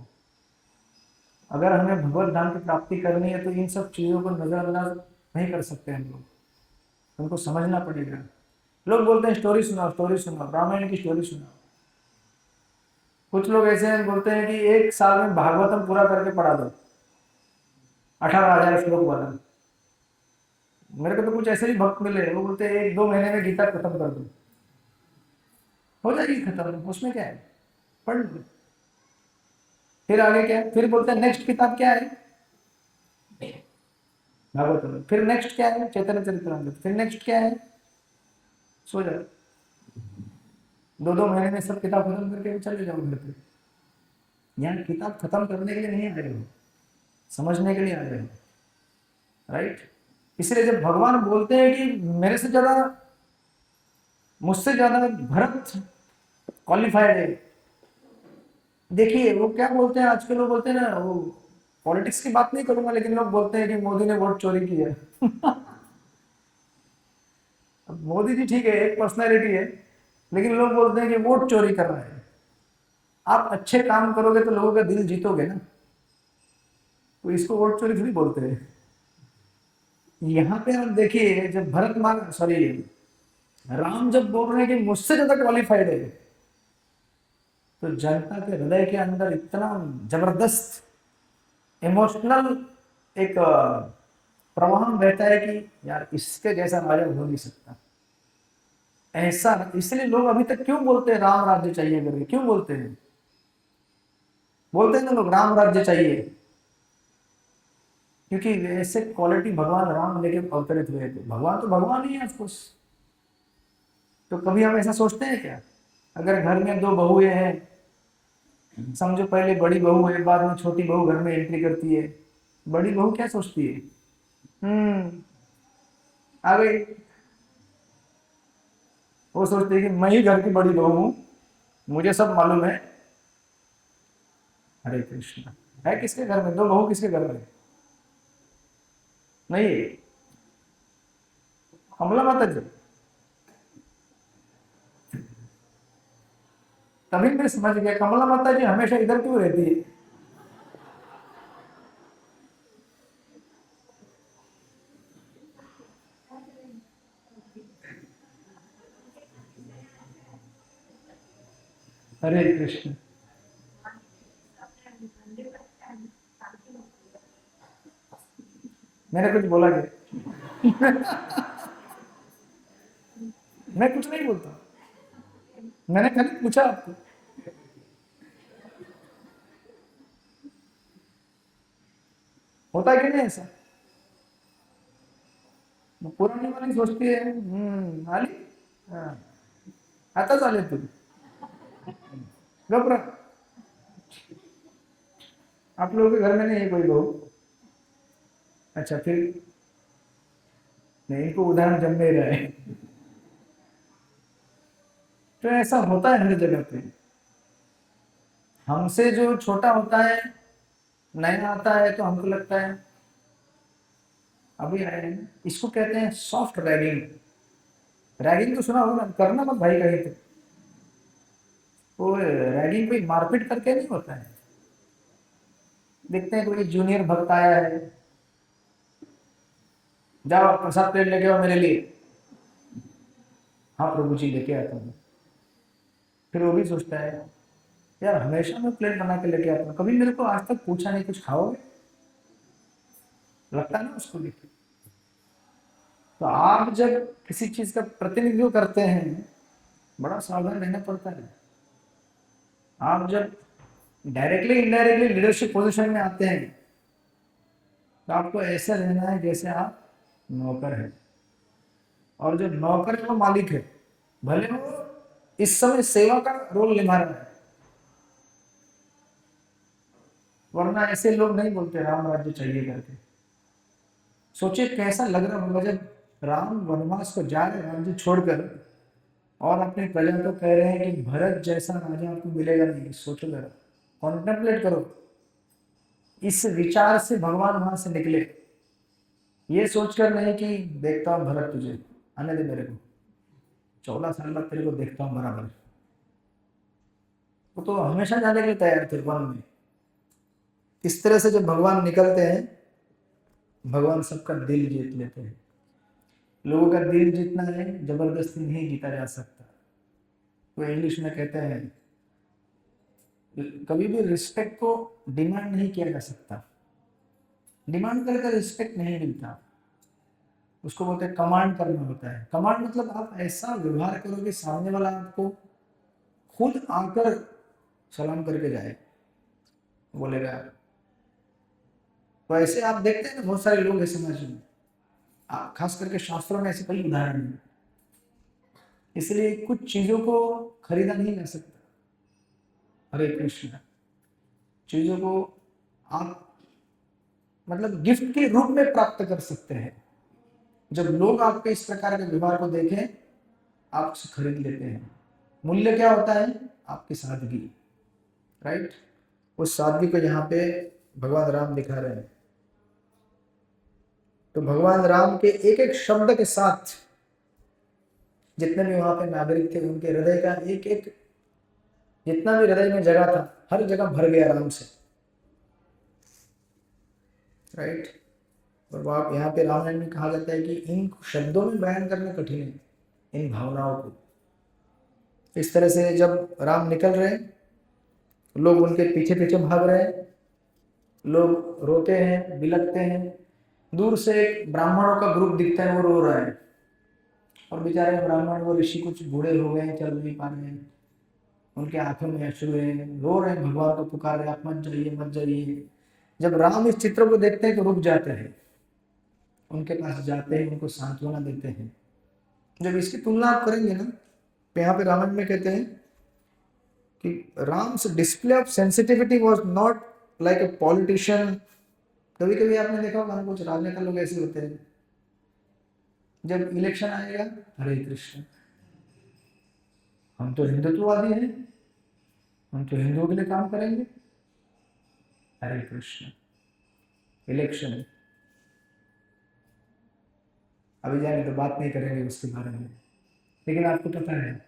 अगर हमें भगवत धाम की प्राप्ति करनी है तो इन सब चीजों को नजरअंदाज नहीं कर सकते हम लोग, हमको समझना पड़ेगा। लोग बोलते हैं स्टोरी सुनाओ, स्टोरी सुनाओ, रामायण की स्टोरी सुनाओ। कुछ लोग ऐसे हैं बोलते हैं कि एक साल में भागवतम पूरा करके पढ़ा दो, 18,000 श्लोक वाला। मेरे को तो कुछ ऐसे ही भक्त मिले, वो बोलते हैं 1-2 महीने में गीता खत्म कर दो, हो जाएगी खत्म, उसमें क्या है, पढ़ लो। फिर आगे क्या है, फिर बोलते हैं नेक्स्ट किताब क्या है, भागवतम। फिर नेक्स्ट क्या है, चैतन्य चरितमृत। फिर नेक्स्ट क्या है, सो जाओ। 2-2 महीने में सब किताब खत्म करके चले जाओ घर पे। यहाँ किताब खत्म करने के लिए नहीं आ रहे हो, समझने के लिए आ रहे हो, राइट। इसलिए जब भगवान बोलते हैं कि मेरे से ज्यादा, मुझसे ज्यादा भरत क्वालिफाइड है, देखिए वो क्या बोलते हैं आजकल, लोग बोलते हैं ना, वो पॉलिटिक्स की बात नहीं करूंगा, लेकिन लोग बोलते हैं कि मोदी ने वोट चोरी की है। अब मोदी जी ठीक है, एक पर्सनैलिटी है, लेकिन लोग बोलते हैं कि वोट चोरी कर रहा है। आप अच्छे काम करोगे तो लोगों का दिल जीतोगे ना, तो इसको वोट चोरी थोड़ी बोलते हैं। यहाँ पे आप देखिए, जब भरत मान सॉरी राम जब बोल रहे हैं कि मुझसे ज्यादा क्वालिफाइड है, तो जनता के हृदय के अंदर इतना जबरदस्त इमोशनल एक प्रवाह रहता है कि यार इसके जैसा राजा हो नहीं सकता। ऐसा इसलिए लोग अभी तक क्यों बोलते हैं राम राज्य चाहिए करके, क्यों बोलते हैं? बोलते हैं ना लोग राम राज्य चाहिए, क्योंकि ऐसे क्वालिटी भगवान राम लेके अवतरित हुए थे। भगवान तो भगवान ही है ऑफकोर्स। तो कभी हम ऐसा सोचते हैं क्या? अगर घर में दो बहुएं हैं, समझो पहले बड़ी बहू है, बाद में छोटी बहू घर में एंट्री करती है, बड़ी बहू क्या सोचती है? आ गई। वो सोचती है कि मैं ही घर की बड़ी बहू हूं, मुझे सब मालूम है। हरे कृष्ण। है किसके घर में दो बहू, किसके घर में? नहीं, कमला माता जी। तभी मैं समझ गया कमला माता जी हमेशा इधर क्यों रहती है। हरे कृष्ण। मैंने कुछ बोला क्या? मैं कुछ नहीं बोलता, मैंने खाली पूछा आपको। होता है कि नहीं ऐसा? पुरानी वाली सोचती है आली, हाँ, आता चालेल तुझे, घबरा। आप लोगों के घर में नहीं है कोई बहू? अच्छा फिर नहीं, इनको उदाहरण जम नहीं रहा है। तो ऐसा होता है हर जगह पे। हमसे जो छोटा होता है, नया आता है, तो हमको लगता है अभी आए हैं, इसको कहते हैं सॉफ्ट रैगिंग। रैगिंग तो सुना होगा ना, करना मत भाई कहीं पे। वो रैगिंग कोई मारपीट करके नहीं होता है। देखते हैं कोई जूनियर भक्त आया है, जाओ प्रसाद प्लेट लेके आओ मेरे लिए। हाँ प्रभु जी लेके आता हूँ। फिर वो भी सोचता है यार हमेशा मैं प्लेट बना के लेके आता हूँ, कभी मेरे को आज तक पूछा नहीं कुछ खाओगे? लगता है ना उसको भी। तो आप जब किसी चीज का प्रतिनिधित्व करते हैं, बड़ा सावधान रहना पड़ता है। आप जब डायरेक्टली इनडायरेक्टली लीडरशिप पोजीशन में आते हैं, तो आपको ऐसा रहना है जैसे आप नौकर है, और जो नौकर है वो मालिक है, भले वो इस समय सेवा का रोल निभा रहा है। वरना ऐसे लोग नहीं बोलते राम राज्य चाहिए करके। सोचिए कैसा लग रहा होगा जब राम वनवास को जा रहे राज्य छोड़कर, और अपनी प्रजा को कह रहे हैं कि भरत जैसा राजा आपको मिलेगा नहीं। सोचो जरा, कॉन्टेम्पलेट करो। इस विचार से भगवान वहां से निकले, ये सोचकर नहीं कि देखता हूं भरत तुझे, आने दे मेरे को, 14 साल बाद तेरे को देखता हूं बराबर। वो तो हमेशा जाने के लिए तैयार थे वन में। इस तरह से जब भगवान निकलते हैं, भगवान सबका दिल जीत लेते हैं। लोगों का दिल जीतना है, जबरदस्ती नहीं जीता जा सकता। वो इंग्लिश में कहते हैं कभी भी रिस्पेक्ट को डिमांड नहीं किया जा सकता। डिमांड करके रिस्पेक्ट नहीं मिलता, उसको बोलते हैं कमांड करना होता है। कमांड मतलब आप ऐसा व्यवहार करो कि सामने वाला आपको खुद आकर सलाम करके जाए, बोलेगा। तो ऐसे आप देखते हैं ना बहुत सारे लोग ऐसे समाज में, खास करके शास्त्रों में ऐसे कई उदाहरण हैं। इसलिए कुछ चीजों को खरीदा नहीं जा सकता। हरे कृष्ण। चीजों को आप मतलब गिफ्ट के रूप में प्राप्त कर सकते हैं। जब लोग आपके इस प्रकार के व्यवहार को देखें, आपसे खरीद लेते हैं। मूल्य क्या होता है? आपकी सादगी, राइट। उस सादगी को यहाँ पे भगवान राम दिखा रहे हैं। तो भगवान राम के एक एक शब्द के साथ जितने भी वहां पे नागरिक थे, उनके हृदय का एक एक जितना भी हृदय में जगह था हर जगह भर गया राम से, राइट। और आप यहाँ पे रामायण में कहा जाता है कि इन शब्दों में बयान करना कठिन है, इन भावनाओं को। इस तरह से जब राम निकल रहे, लोग उनके पीछे पीछे भाग रहे हैं, लोग रोते हैं, बिलखते हैं। दूर से एक ब्राह्मणों का ग्रुप दिखता है, वो रो रहा है, और बेचारे ब्राह्मण वो ऋषि कुछ बूढ़े हो गए हैं, चल नहीं पा रहे हैं, उनके आंखों में अश्रु है, रो रहे हैं, भगवान को पुकार रहे, आप मत जाइए मत जाइए। जब राम इस चित्र को देखते हैं तो रुक जाते हैं, उनके पास जाते हैं, उनको सांत्वना देते हैं। जब इसकी तुलना आप करेंगे ना, तो यहाँ पे रामायण में कहते हैं कि Ram's display of sensitivity was not like a politician. कभी कभी आपने देखा होगा ना, कुछ राजनेता लोग ऐसे होते हैं, जब इलेक्शन आएगा, हरे कृष्ण, हम तो हिंदुत्ववादी हैं, हम तो हिंदुओं के लिए काम करेंगे, हरे कृष्ण। इलेक्शन अभी जाएंगे तो बात नहीं करेंगे उसके बारे में, लेकिन आपको पता है,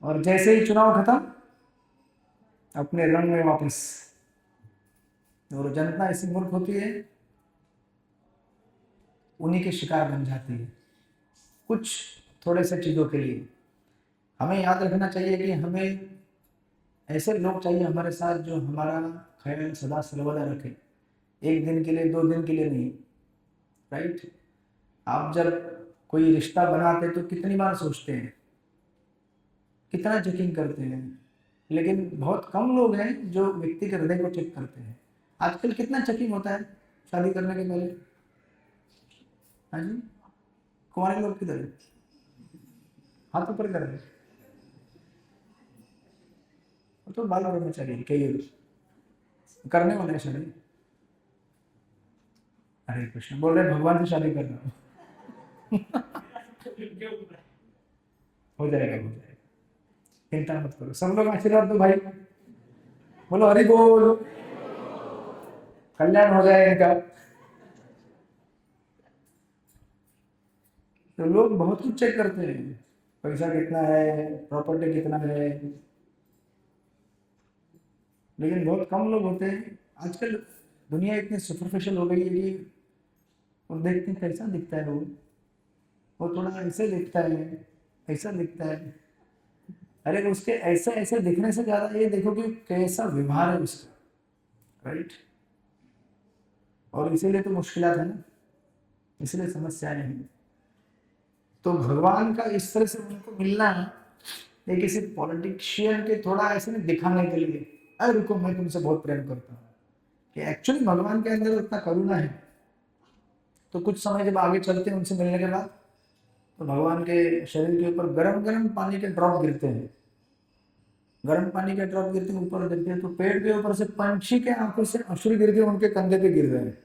और जैसे ही चुनाव खत्म, अपने रंग में वापस। और जनता ऐसी मूर्ख होती है, उन्हीं के शिकार बन जाती है कुछ थोड़े से चीजों के लिए। हमें याद रखना चाहिए कि हमें ऐसे लोग चाहिए हमारे साथ जो हमारा ख्याल सदा सर्वदा रखे, एक दिन के लिए, 2 दिन के लिए नहीं, राइट। आप जब कोई रिश्ता बनाते तो कितनी बार सोचते हैं, कितना चेकिंग करते हैं, लेकिन बहुत कम लोग हैं जो व्यक्ति के हृदय को चेक करते हैं। आजकल कितना चेकिंग होता है शादी करने के पहले, हाँ जी। कुंवारे लोग किधर है, हाथ ऊपर कर रहे, तो बाल ब्रह्मचारी कई करने वाले शादी, हरे कृष्ण बोल रहे भगवान से शादी करना हो जाएगा, हो जाएगा, चिंता मत करो। सब लोग आशीर्वाद दो भाई, बोलो हरि बोल, कल्याण हो जाए इनका। तो लोग बहुत कुछ चेक करते हैं, पैसा कितना है, प्रॉपर्टी कितना है, लेकिन बहुत कम लोग होते हैं। आजकल दुनिया इतनी सुपरफिशियल हो गई है कि वो देखते हैं कैसा दिखता है वो थोड़ा ऐसे दिखता है, ऐसा दिखता है। अरे उसके ऐसे ऐसे दिखने से ज्यादा ये देखो कि कैसा व्यवहार है उसका, राइट। और इसीलिए तो मुश्किलात है ना, इसलिए समस्याएं हैं। तो भगवान का इस तरह से उनको मिलना है, ये किसी पॉलिटिशियन के थोड़ा ऐसे नहीं दिखाने के लिए, अरे रुको मैं तुमसे बहुत प्रेम करता हूँ, कि एक्चुअली भगवान के अंदर उतना करुणा है। तो कुछ समय जब आगे चलते हैं उनसे मिलने के बाद, तो भगवान के शरीर के ऊपर गरम गरम पानी के ड्रॉप गिरते हैं, गर्म पानी के ड्रॉप गिरते हैं, ऊपर देखते हैं तो पेड़ के ऊपर से पंछी के आंखों से अश्रु गिर के उनके कंधे पे गिर रहे हैं।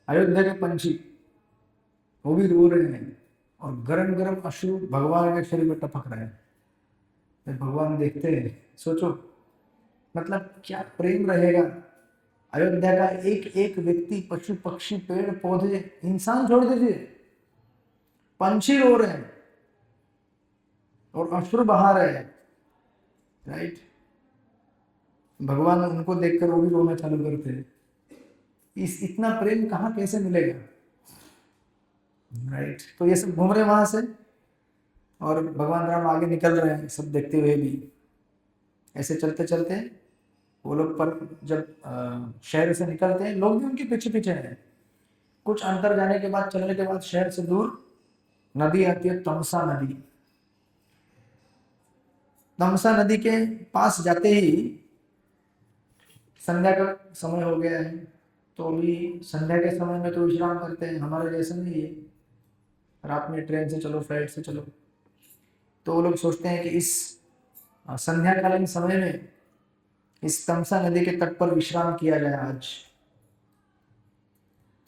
अयोध्या के पंछी वो भी रो रहे हैं, और गरम गरम अश्रु भगवान के शरीर पर टपक रहे हैं। जब भगवान देखते हैं, सोचो मतलब क्या प्रेम रहेगा। अयोध्या का एक एक व्यक्ति, पशु पक्षी पेड़ पौधे, इंसान छोड़ दीजिए, पंछी रो रहे हैं और अश्रु बहा रहे हैं, राइट। भगवान उनको देखकर वो भी रोना चालू करते हैं। इस इतना प्रेम कहाँ कैसे मिलेगा, राइट। तो ये सब घूम रहे वहां से, और भगवान राम आगे निकल रहे हैं, सब देखते हुए भी। ऐसे चलते चलते वो लोग पर जब शहर से निकलते हैं, लोग भी उनके पीछे पीछे हैं। कुछ अंतर जाने के बाद, चलने के बाद, शहर से दूर नदी आती है, तमसा नदी। तमसा नदी के पास जाते ही संध्या का समय हो गया है। तो अभी संध्या के समय में तो विश्राम करते हैं, हमारे जैसे नहीं है रात में ट्रेन से चलो, फ्लाइट से चलो। तो वो लोग सोचते हैं कि इस संध्याकालीन समय में इस तमसा नदी के तट पर विश्राम किया जाए आज।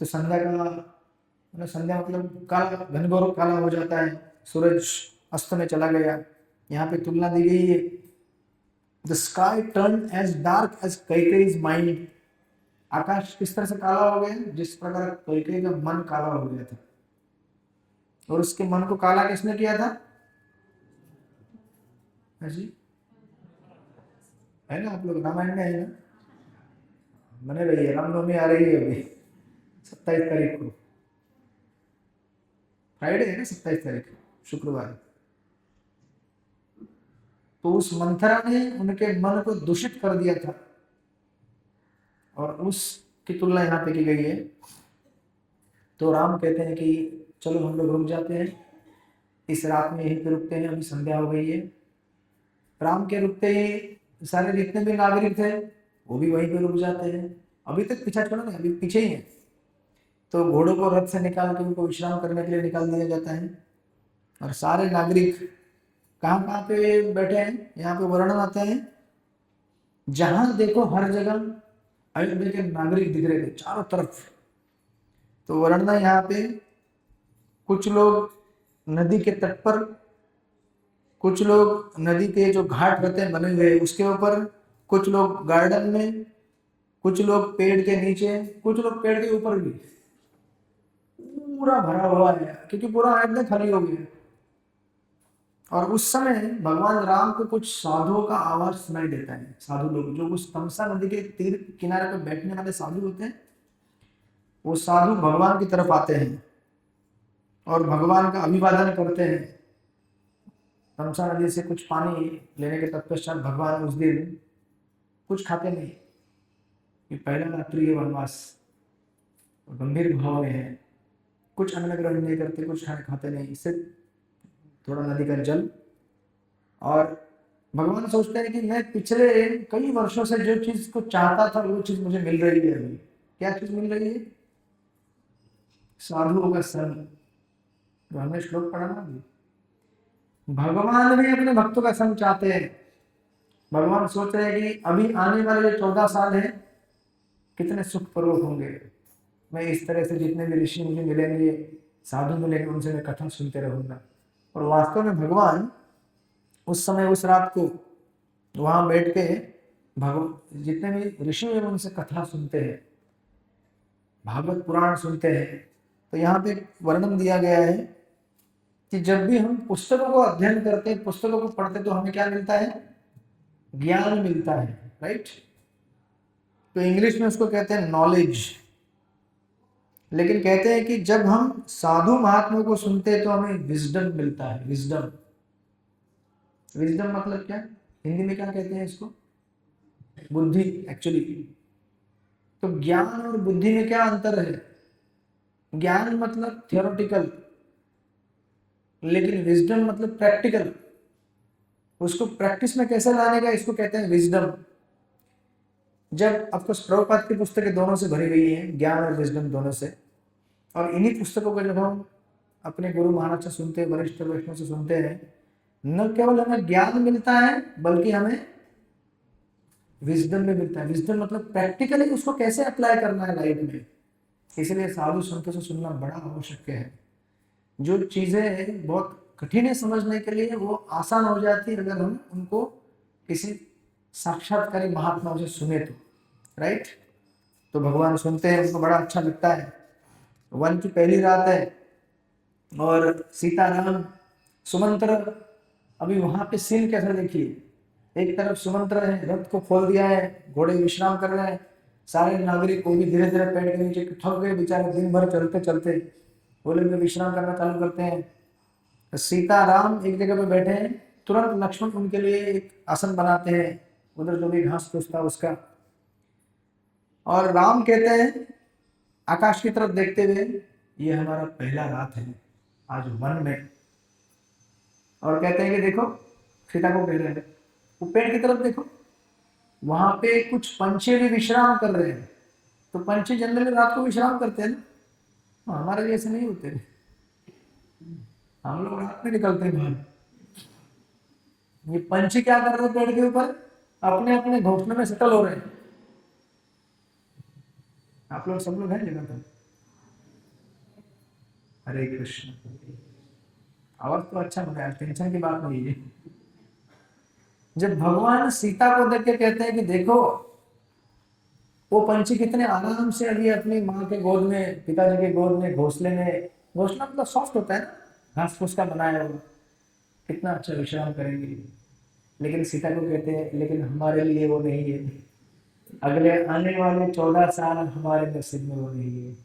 तो संध्या का मतलब, संध्या मतलब काला, घनघोर काला हो जाता है, सूरज अस्त में चला गया। यहाँ पे तुलना दी गई है, the sky turn as dark as Kaikeyi's mind. आकाश किस तरह से काला हो गया, जिस प्रकार कैकेयी का मन काला हो गया था। और उसके मन को काला किसने किया था, जी है ना, आप लोग रामायण में है ना, बने रहिए, रामनवमी आ रही है अभी 27 तारीख को, फ्राइडे है ना, 27 तारीख, शुक्रवार। तो उस मंथरा ने उनके मन को दूषित कर दिया था, और उसकी तुलना यहाँ पे की गई है। तो राम कहते हैं कि चलो हम लोग रुक जाते हैं, इस रात में यहीं पे रुकते हैं, अभी संध्या हो गई है। राम के रुकते ही सारे जितने भी नागरिक थे वो भी वहीं पे रुक जाते हैं। अभी तक पीछा छोड़ो ना, अभी पीछे ही है। तो घोड़ों को रथ से निकाल के उनको विश्राम करने के लिए निकाल दिया जाता है, और सारे नागरिक कहाँ कहाँ पे बैठे हैं, यहाँ पे वर्णन आता है, जहां देखो हर जगह अयोध्या के नागरिक दिख रहे थे चारों तरफ। तो वर्णन है यहाँ पे, कुछ लोग नदी के तट पर, कुछ लोग नदी के जो घाट रहते हैं बने हुए उसके ऊपर, कुछ लोग गार्डन में, कुछ लोग पेड़ के नीचे, कुछ लोग पेड़ के ऊपर भी। पूरा भरा हुआ है क्योंकि पूरा अयोध्या खाली हो गया। और उस समय भगवान राम को कुछ साधुओं का आवाज सुनाई देता है। साधु लोग जो उस तमसा नदी के तीर किनारे पर बैठने वाले साधु होते हैं, वो साधु भगवान की तरफ आते हैं और भगवान का अभिवादन करते हैं। तमसा नदी से कुछ पानी लेने के तत्पश्चात भगवान उस दिन कुछ खाते नहीं, ये पहला रात्रि है वनवास, गंभीर भाव में है, कुछ अन्न ग्रहण नहीं करते, कुछ खाते नहीं, इससे थोड़ा नदी का जल। और भगवान सोचते हैं कि मैं पिछले कई वर्षों से जो चीज को चाहता था वो चीज मुझे मिल रही है। अभी क्या चीज मिल रही है? साधुओं का संग, जो हमने श्लोक पढ़ा ना अभी। भगवान भी अपने भक्तों का संग चाहते हैं। भगवान सोच रहे हैं कि अभी आने वाले जो 14 साल है कितने सुखपूर्वक होंगे। मैं इस तरह से जितने भी ऋषि मुझे मिलेंगे, साधु मिलेंगे, उनसे मैं कथा सुनते रहूंगा। और वास्तव में भगवान उस समय उस रात को वहां बैठ के जितने भी ऋषि हैं उनसे कथा सुनते हैं, भागवत पुराण सुनते हैं। तो यहाँ पे वर्णन दिया गया है कि जब भी हम पुस्तकों को अध्ययन करते हैं, पुस्तकों को पढ़ते, तो हमें क्या मिलता है? ज्ञान मिलता है, राइट। तो इंग्लिश में उसको कहते हैं नॉलेज। लेकिन कहते हैं कि जब हम साधु महात्मा को सुनते हैं तो हमें विजडम मिलता है। विजडम, विजडम मतलब क्या? हिंदी में क्या कहते हैं इसको? बुद्धि एक्चुअली। तो ज्ञान और बुद्धि में क्या अंतर है? ज्ञान मतलब थियोरेटिकल, लेकिन विजडम मतलब प्रैक्टिकल। उसको प्रैक्टिस में कैसे लाने का, इसको कहते हैं विजडम। जब ऑफकोर्स प्रभुपाद की पुस्तकें दोनों से भरी हुई हैं, ज्ञान और विजडम दोनों से। और इन्हीं पुस्तकों को जब हम अपने गुरु महाराज से सुनते हैं, वरिष्ठ वैष्णव से सुनते हैं, न केवल हमें ज्ञान मिलता है बल्कि हमें विजडम भी मिलता है। विजडम मतलब प्रैक्टिकली उसको कैसे अप्लाई करना है लाइफ में। इसलिए साधु संतों से सुनना बड़ा आवश्यक है। जो चीजें बहुत कठिन है समझने के लिए, वो आसान हो जाती है अगर हम उनको किसी साक्षात्कारी महात्मा से सुने तो, राइट। तो भगवान सुनते हैं, उनको बड़ा अच्छा लगता है। वन की पहली रात है और सीताराम सुमंत्र, अभी वहां पे सीन कैसा देखिए, एक तरफ सुमंत्र है, रथ को खोल दिया है, घोड़े विश्राम कर रहे हैं, सारे नागरिक को भी धीरे धीरे पेड़ के नीचे थक गए बेचारे, दिन भर चलते चलते वो लोग विश्राम करना चालू करते हैं। सीताराम एक जगह पे बैठे हैं, तुरंत लक्ष्मण उनके लिए एक आसन बनाते हैं, उधर जो भी घास फूस था उसका। और राम कहते हैं आकाश की तरफ देखते हुए, ये हमारा पहला रात है आज वन में। और कहते हैं कि देखो, सीता को कह रहे हैं वो पेड़ की तरफ देखो, वहां पे कुछ पंछी भी विश्राम कर रहे हैं। तो पंछी जनरली रात को विश्राम करते हैं ना, हमारे लिए ऐसे नहीं होते, हम लोग रात में निकलते हैं बाहर। ये पंछी क्या कर रहे हैं? पेड़ के ऊपर अपने अपने घोंसले में सेटल हो रहे हैं। आप लोग सब लोग हैं जगह पर? हरे कृष्ण। आवाज तो अच्छा हो गया, टेंशन की बात नहीं है। जब भगवान सीता को देख के कहते हैं कि देखो वो पंछी कितने आराम से अभी अपनी माँ के गोद में, पिताजी के गोद में, घोंसले में, घोंसला मतलब सॉफ्ट होता है ना, घास फूस का बनाया हुआ, कितना अच्छा विश्राम करेंगे। लेकिन सीता को कहते हैं लेकिन हमारे लिए वो नहीं है, अगले आने वाले 14 साल हमारे नसीब में वो नहीं है।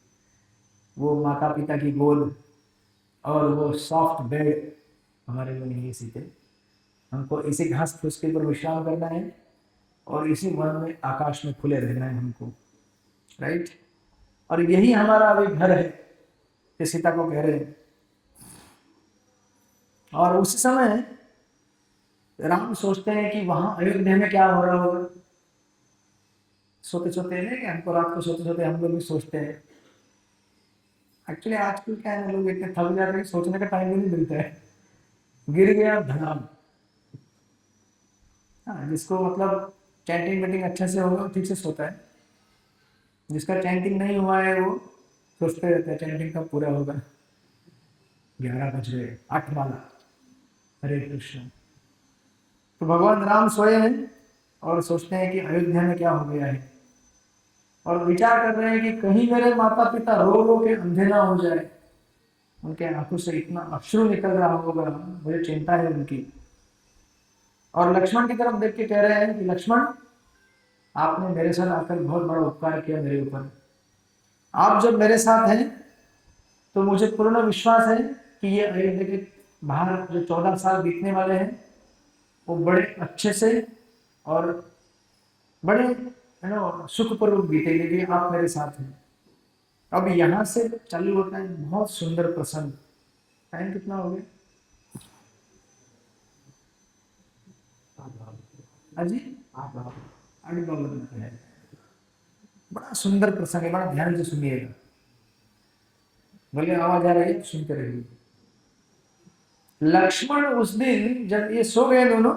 वो माता पिता की गोद और वो सॉफ्ट बेड हमारे लिए नहीं है सीते। हमको इसी घास फूस के ऊपर विश्राम करना है और इसी वन में आकाश में खुले रहना है हमको, राइट। और यही हमारा अभी घर है कि सीता को कह रहे हैं। और उस समय राम सोचते हैं कि वहां अयोध्या में क्या हो रहा होगा। सोते सोते नहीं कि हमको रात को सोते सोते हम लोग भी सोचते हैं। एक्चुअली आजकल क्या है, लोग इतने थक जाते हैं कि सोचने का टाइम भी नहीं मिलता है। गिर गया धड़ाम। हाँ, जिसको मतलब चैंटिंग वेटिंग अच्छे से होगा ठीक से सोता है। जिसका चैंटिंग नहीं हुआ है वो सोचते रहते हैं चैंटिंग कब पूरा होगा। 11 बज गए, 8 माला, हरे कृष्ण। तो भगवान राम सोए हैं और सोचते हैं कि अयोध्या में क्या हो गया है, और विचार कर रहे हैं कि कहीं मेरे माता पिता रो रो के अंधे ना हो जाए। उनके आंखों से इतना अश्रु निकल रहा होगा, मुझे चिंता है उनकी। और लक्ष्मण की तरफ देख के कह रहे हैं कि लक्ष्मण, आपने मेरे साथ आकर बहुत बड़ा उपकार किया मेरे ऊपर। आप जब मेरे साथ हैं तो मुझे पूर्ण विश्वास है कि ये अयोध्या के बाहर जो 14 साल बीतने वाले हैं वो बड़े अच्छे से और बड़े सुखपूर्वक बीतेंगे कि आप मेरे साथ हैं। अब यहाँ से चालू होता है बहुत सुंदर प्रसंग। टाइम कितना हो गया अजी? 8 है। बड़ा सुंदर प्रसंग है, बड़ा ध्यान से सुनिएगा। बोले आवाज आ रही है, सुनते रहिए। लक्ष्मण उस दिन जब ये सो गए दोनों,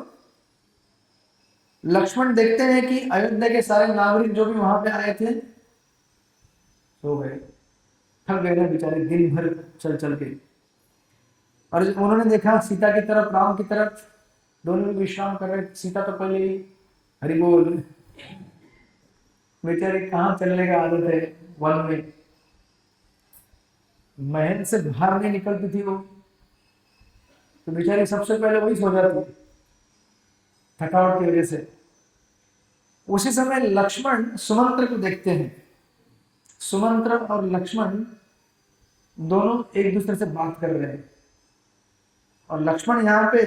लक्ष्मण देखते हैं कि अयोध्या के सारे नागरिक जो भी वहां पे आए थे सो गए, थक गए ना बेचारे दिन भर चल चल के। और जब उन्होंने देखा सीता की तरफ, राम की तरफ, दोनों भी विश्राम कर रहे। सीता तो पहले ही हरि बोल, बेचारे कहाँ चलने का आदत है वन में, महल से बाहर नहीं निकलती थी वो, तो बेचारी सबसे पहले वही सो जाती थकावट की वजह से। उसी समय लक्ष्मण सुमंत्र को देखते हैं। सुमंत्र और लक्ष्मण दोनों एक दूसरे से बात कर रहे हैं। और लक्ष्मण यहाँ पे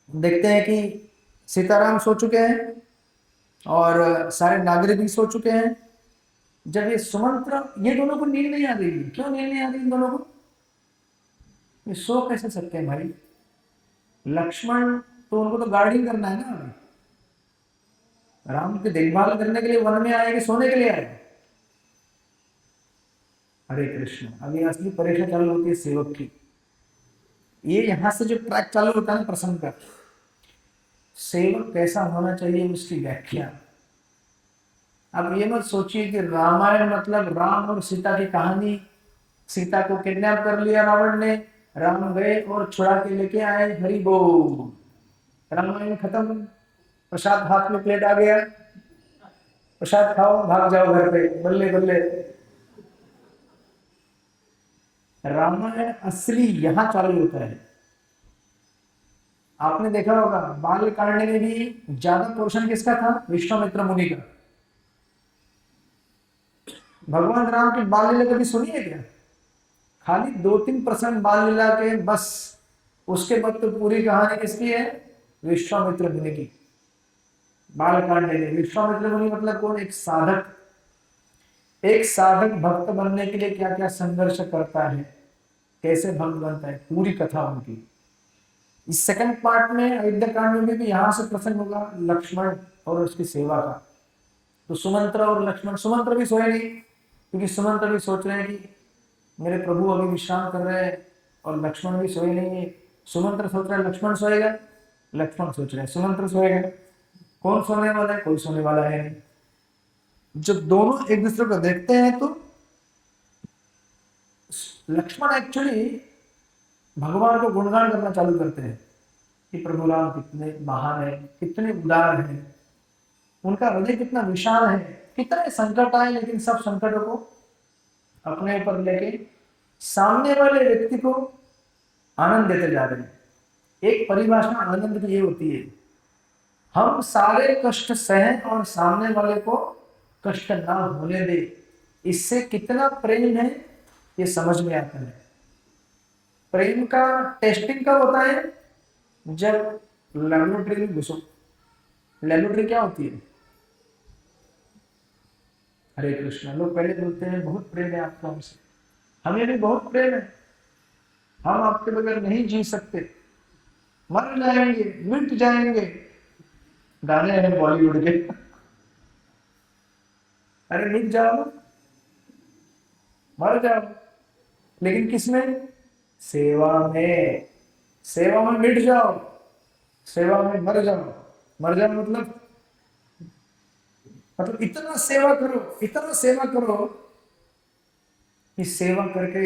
देखते हैं कि सीताराम सो चुके हैं और सारे नागरिक भी सो चुके हैं। जब ये सुमंत्र, ये दोनों को नींद नहीं आ रही। क्यों नींद नहीं आ रही इन दोनों को? ये सो कैसे सकते हैं भाई? लक्ष्मण तो उनको तो गार्डिंग करना है ना, राम की देखभाल करने के लिए वन में आए कि सोने के लिए आए? हरे कृष्ण। अभी असली परीक्षा चालू होती है सेवक की। ये यहां से जो ट्रैक चालू होता है ना प्रसंग का, सेवक कैसा होना चाहिए उसकी व्याख्या। अब ये मत सोचिए कि रामायण मतलब राम और सीता की कहानी। सीता को किडनैप कर लिया रावण ने, राम गए और छुड़ा के लेके आए, हरि बोल, रामायण खत्म। प्रसाद हाथ में प्लेट आ गया, प्रसाद खाओ भाग जाओ घर पे, बल्ले बल्ले। रामायण असली यहां चालू होता है। आपने देखा होगा बाल कांड में भी ज्यादा पोर्शन किसका था? विश्वामित्र मुनि का। भगवान राम की बाल लीला कभी सुनी है क्या? खाली 2-3% बाल लीला के बस। उसके बाद तो पूरी कहानी किसकी है? विश्वामित्र मुनि की। बाल कांड में विश्वामित्र मुनि मतलब कौन? एक साधक। एक साधक भक्त बनने के लिए क्या क्या संघर्ष करता है, कैसे भक्त बनता है, पूरी कथा उनकी। इस सेकंड पार्ट में अयोध्या कांड में भी यहाँ से प्रसंग होगा लक्ष्मण और उसकी सेवा का। तो सुमंत्र और लक्ष्मण, सुमंत्र भी सोए नहीं क्योंकि सुमंत्र भी सोच रहे हैं कि मेरे प्रभु अभी विश्राम कर रहे हैं, और लक्ष्मण भी सोए नहीं है। सुमंत्र सोच रहा है लक्ष्मण सोएगा, लक्ष्मण सोच रहे हैं सुमंत्र सोएगा। कौन सोने वाला है? कोई सोने वाला है नहीं। जब दोनों एक दूसरे को देखते हैं तो लक्ष्मण एक्चुअली भगवान को गुणगान करना चालू करते हैं कि प्रभु राम कितने महान है, कितने उदार हैं, उनका हृदय कितना विशाल है। कितने संकट आए लेकिन सब संकटों को अपने ऊपर लेके सामने वाले व्यक्ति को आनंद देते जा रहे हैं। एक परिभाषा आनंद की ये होती है, हम सारे कष्ट सहें और सामने वाले को कष्ट ना होने दे। इससे कितना प्रेम है ये समझ में आता है। प्रेम का टेस्टिंग कब होता है? जब लेबोरेटरी में घुसो। लेबोरेटरी क्या होती है? हरे कृष्णा। लोग पहले बोलते हैं बहुत प्रेम है आपको हमसे, हमें भी बहुत प्रेम है, हम आपके बगैर नहीं जी सकते, मर जाएंगे, मिट जाएंगे। गाने हैं बॉलीवुड के। अरे मिट जाओ, मर जाओ, लेकिन किसमें? सेवा में। सेवा में मिट जाओ, सेवा में मर जाओ। मर जाओ मतलब इतना सेवा करो, इतना सेवा करो कि सेवा करके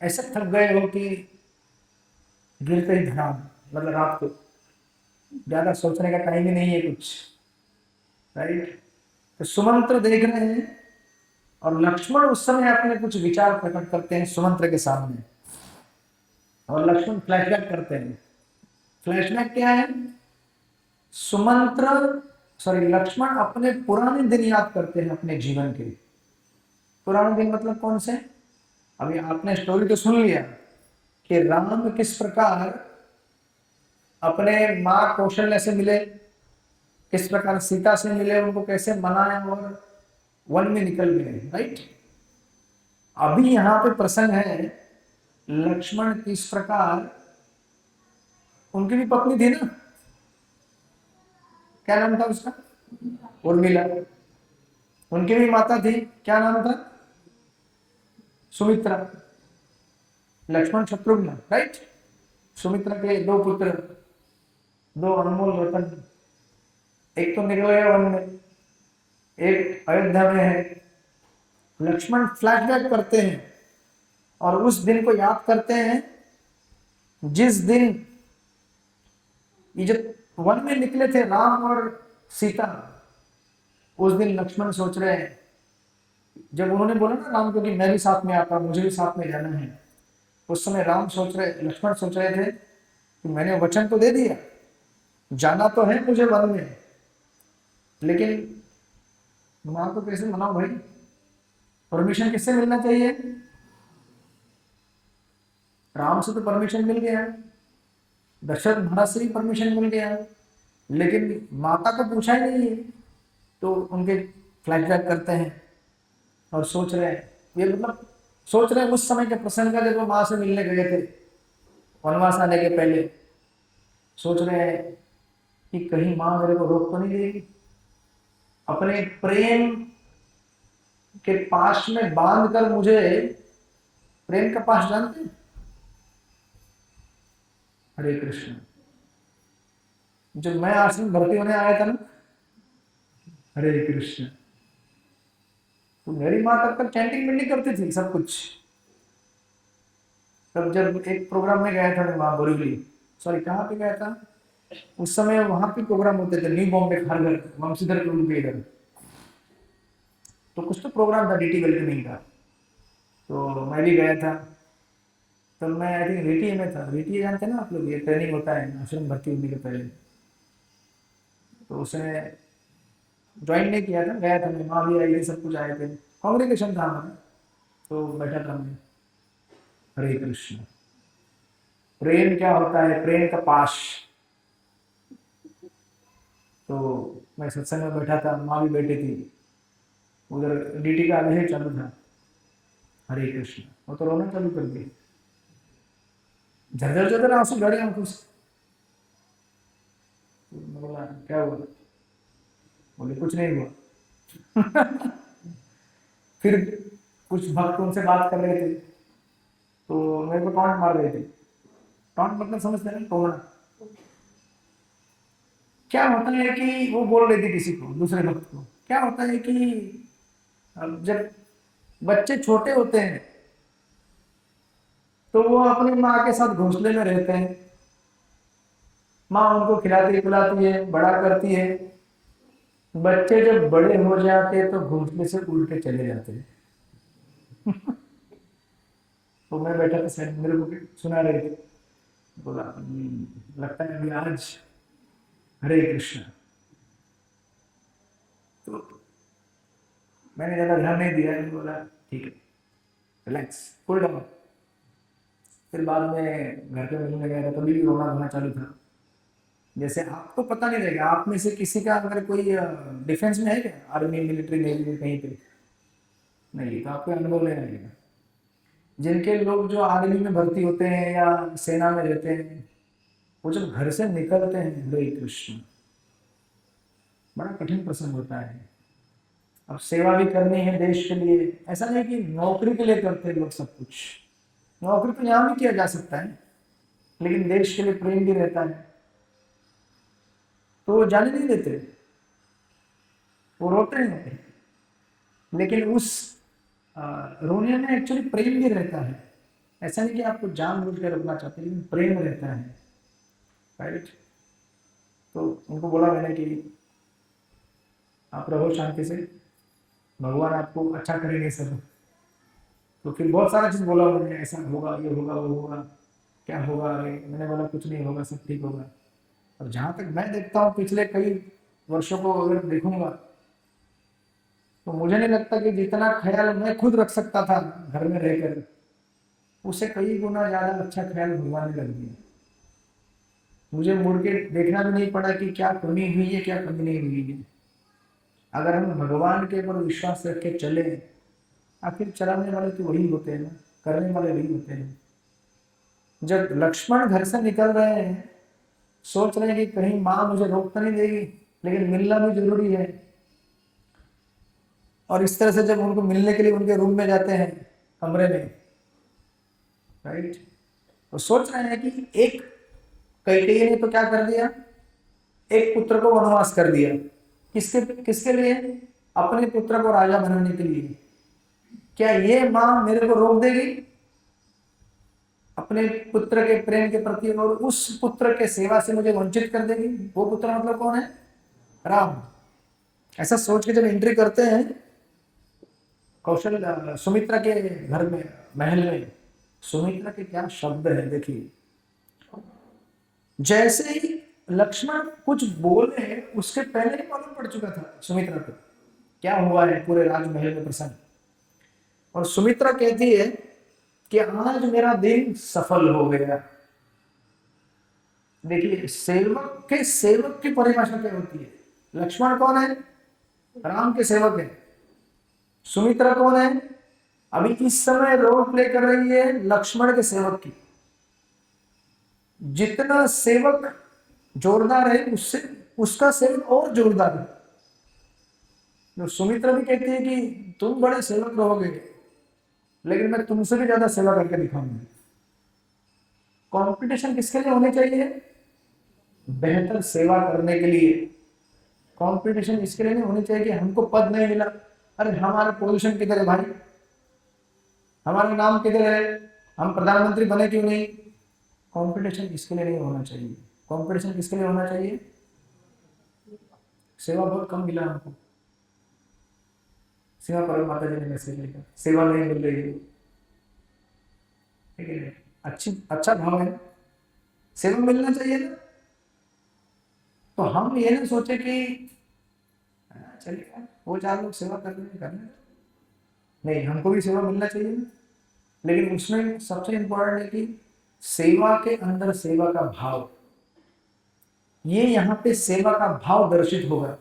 ऐसा थक गए हो कि गिरते ही ध्यान, मतलब रात को ज्यादा सोचने का टाइम ही नहीं है कुछ, राइट? तो सुमंत्र देख रहे हैं और लक्ष्मण उस समय अपने कुछ विचार प्रकट करते हैं सुमंत्र के सामने, और लक्ष्मण फ्लैशबैक करते हैं। फ्लैशबैक क्या है? सुमंत्र सॉरी लक्ष्मण अपने पुराने दिन याद करते हैं, अपने जीवन के पुराने दिन। मतलब कौन से? अभी आपने स्टोरी तो सुन लिया कि राम किस प्रकार अपने माँ कौशल्या से मिले, किस प्रकार सीता से मिले, उनको कैसे मनाए और वन में निकल गए, राइट? अभी यहाँ पे प्रसंग है लक्ष्मण किस प्रकार, उनकी भी पत्नी थी ना, क्या नाम था उसका? उर्मिला। उनकी भी माता थी, क्या नाम था? सुमित्रा। लक्ष्मण शत्रुघ्न, राइट? सुमित्रा के दो पुत्र, दो अनमोल रतन, एक तो निकल गया वन में, एक अयोध्या में है। लक्ष्मण फ्लैशबैक करते हैं और उस दिन को याद करते हैं जिस दिन ये जब वन में निकले थे राम और सीता। उस दिन लक्ष्मण सोच रहे हैं, जब उन्होंने बोला ना राम को कि मैं भी साथ में आता, मुझे भी साथ में जाना है, उस समय राम सोच रहे, लक्ष्मण सोच रहे थे कि मैंने वचन तो दे दिया, जाना तो है मुझे वन में, लेकिन माँ को कैसे मनाओ भाई? परमिशन किससे मिलना चाहिए? राम से तो परमिशन मिल गया, दशरथ महाराज से भी परमिशन मिल गया, लेकिन माता को पूछा ही नहीं है। तो उनके फ्लैशबैक करते हैं और सोच रहे हैं, ये मतलब सोच रहे हैं उस समय के प्रसंग का, जब वो माँ से मिलने गए थे वनवास आने के पहले। सोच रहे हैं कि कहीं माँ मेरे को रोक तो नहीं देगी, अपने प्रेम के पाश में बांध कर मुझे। प्रेम का पाश जानते हैं? हरे कृष्ण। जब मैं आश्रम भर्ती होने आया था ना, हरे कृष्ण, तो मेरी माँ तब तक चैंटिंग में नहीं करती थी सब कुछ। तब जब एक प्रोग्राम में गया था मैं वहां बोरीवली, सॉरी कहाँ पे गया था उस समय, वहां पे प्रोग्राम होते थे न्यू बॉम्बे खारघर वंशीधर टोल के इधर। तो कुछ तो प्रोग्राम था डीटी वेलकमिंग का, तो मैं भी गया था। तब मैं आई थिंक रीटीए में था। रीटीए जानते हैं ना आप लोग, ये ट्रेनिंग होता है आश्रम भर्ती होने के पहले। तो उसने ज्वाइन नहीं किया था, गया था मैं, वहाँ भी आई थी, सब कुछ आए थे, कांग्रेगेशन था हमारा, तो बैठा था मैं। हरे कृष्ण। प्रेम क्या होता है? प्रेम का पाश। तो मैं सत्संग में बैठा था, माँ भी बैठी थी, उधर डीटी का अलग चालू था। हरे कृष्ण। वो तो रोना चालू कर दिया, झरझर झरझर आंसू झड़े आंखों से। मैं बोला क्या हुआ? बोले कुछ नहीं हुआ। फिर कुछ भक्त उनसे बात कर रहे थे, तो मेरे को टॉन्ट मार रहे थे। टॉन्ट मतलब समझते हैं ना, टोना। क्या होता है कि वो बोल रहे थे किसी को, दूसरे भक्त को, क्या होता है कि अब जब बच्चे छोटे होते हैं तो वो अपनी माँ के साथ घोंसले में रहते हैं, माँ उनको खिलाती पिलाती है, बड़ा करती है। बच्चे जब बड़े हो जाते हैं तो घोंसले से उड़ के चले जाते हैं। तो मैं बैठा था साइड, मेरे को सुना रहे थे, बोला लगता है अभी आज हरे कृष्ण। तो मैंने ज़्यादा ध्यान नहीं दिया, बोला ठीक है, रिलैक्स, कूल डाउन। फिर बाद में घर पे मिलने गया था, तभी भी रोना धोना चालू था। जैसे आपको पता नहीं रहेगा, आप में से किसी का अगर कोई डिफेंस में है क्या, आर्मी मिलिट्री नेवी में कहीं पे नहीं, तो आपको अनुभव लेना रहेगा। जिनके लोग जो आर्मी में भर्ती होते हैं या सेना में रहते हैं, वो जब घर से निकलते हैं, हरे कृष्ण, बड़ा कठिन प्रसंग होता है। अब सेवा भी करनी है देश के लिए, ऐसा नहीं कि नौकरी के लिए करते हैं लोग सब कुछ। नौकरी तो यहाँ भी किया जा सकता है, लेकिन देश के लिए प्रेम भी रहता है, तो वो जाने नहीं देते, वो रोते हैं। लेकिन उस रोने में एक्चुअली प्रेम भी रहता है। ऐसा नहीं कि आपको जानबूझ के रोकना चाहते, लेकिन प्रेम रहता है, राइट। तो उनको बोला मैंने कि आप रहो शांति से, भगवान आपको अच्छा करेंगे सब। तो फिर बहुत सारा चीज़ बोला उन्होंने, ऐसा होगा, ये होगा, वो होगा, क्या होगा। अरे मैंने बोला कुछ नहीं होगा, सब ठीक होगा। और जहाँ तक मैं देखता हूँ पिछले कई वर्षों को अगर देखूंगा, तो मुझे नहीं लगता कि जितना ख्याल मैं खुद रख सकता था घर में रहकर, उससे कई गुना ज्यादा अच्छा ख्याल भगवान ने रख दिया। मुझे मुड़ के देखना भी नहीं पड़ा कि क्या कमी हुई है, क्या कमी नहीं हुई है। अगर हम भगवान के ऊपर विश्वास रख के चले, आखिर चलाने वाले तो वही होते हैं ना, करने वाले वही होते हैं। जब लक्ष्मण घर से निकल रहे हैं, सोच रहे हैं कि कहीं माँ मुझे रोक तो नहीं देगी, लेकिन मिलना भी जरूरी है। और इस तरह से जब उनको मिलने के लिए उनके रूम में जाते हैं, कमरे में, राइट, तो सोच रहे हैं कि एक कैकेयी ने तो क्या कर दिया, एक पुत्र को वनवास कर दिया। किसके किसके लिए? अपने पुत्र को राजा बनाने के लिए। क्या ये माँ मेरे को रोक देगी अपने पुत्र के प्रेम के प्रति, और उस पुत्र के सेवा से मुझे वंचित कर देगी? वो पुत्र मतलब कौन है? राम। ऐसा सोच के जब एंट्री करते हैं कौशल सुमित्रा के घर में, महल में, सुमित्रा के क्या शब्द है देखिए। जैसे ही लक्ष्मण कुछ बोले, उसके पहले ही मालूम पड़ चुका था सुमित्रा को क्या हुआ है पूरे राजमहल में प्रसंग। और सुमित्रा कहती है कि आज मेरा दिन सफल हो गया। देखिए, सेवक की परिभाषा क्या होती है? लक्ष्मण कौन है? राम के सेवक है। सुमित्रा कौन है? अभी इस समय रोल प्ले कर रही है लक्ष्मण के सेवक की। जितना सेवक जोरदार है, उससे उसका सेवक और जोरदार है। तो सुमित्रा भी कहती है कि तुम बड़े सेवक रहोगे, लेकिन मैं तुमसे भी ज्यादा सेवा करके दिखाऊंगी। कंपटीशन किसके लिए होनी चाहिए? बेहतर सेवा करने के लिए। कंपटीशन इसके लिए नहीं होनी चाहिए कि हमको पद नहीं मिला, अरे हमारा पोजीशन किधर है भाई, हमारा नाम किधर है, हम प्रधानमंत्री बने क्यों नहीं। कंपटीशन इसके लिए नहीं होना चाहिए। कंपटीशन किसके लिए होना चाहिए? सेवा बहुत कम मिला हमको, सेवा करो, माता जी ने मैसेज लिखा, सेवा नहीं मिल रही है, ठीक है, अच्छा भाव है, सेवा मिलना चाहिए ना। तो हम ये ना सोचे कि चलिए वो 4 लोग सेवा कर रहे हैं, नहीं, हमको भी सेवा मिलना चाहिए ना। लेकिन उसमें सबसे इंपॉर्टेंट है कि सेवा के अंदर सेवा का भाव, ये यहाँ पे सेवा का भाव दर्शित होगा।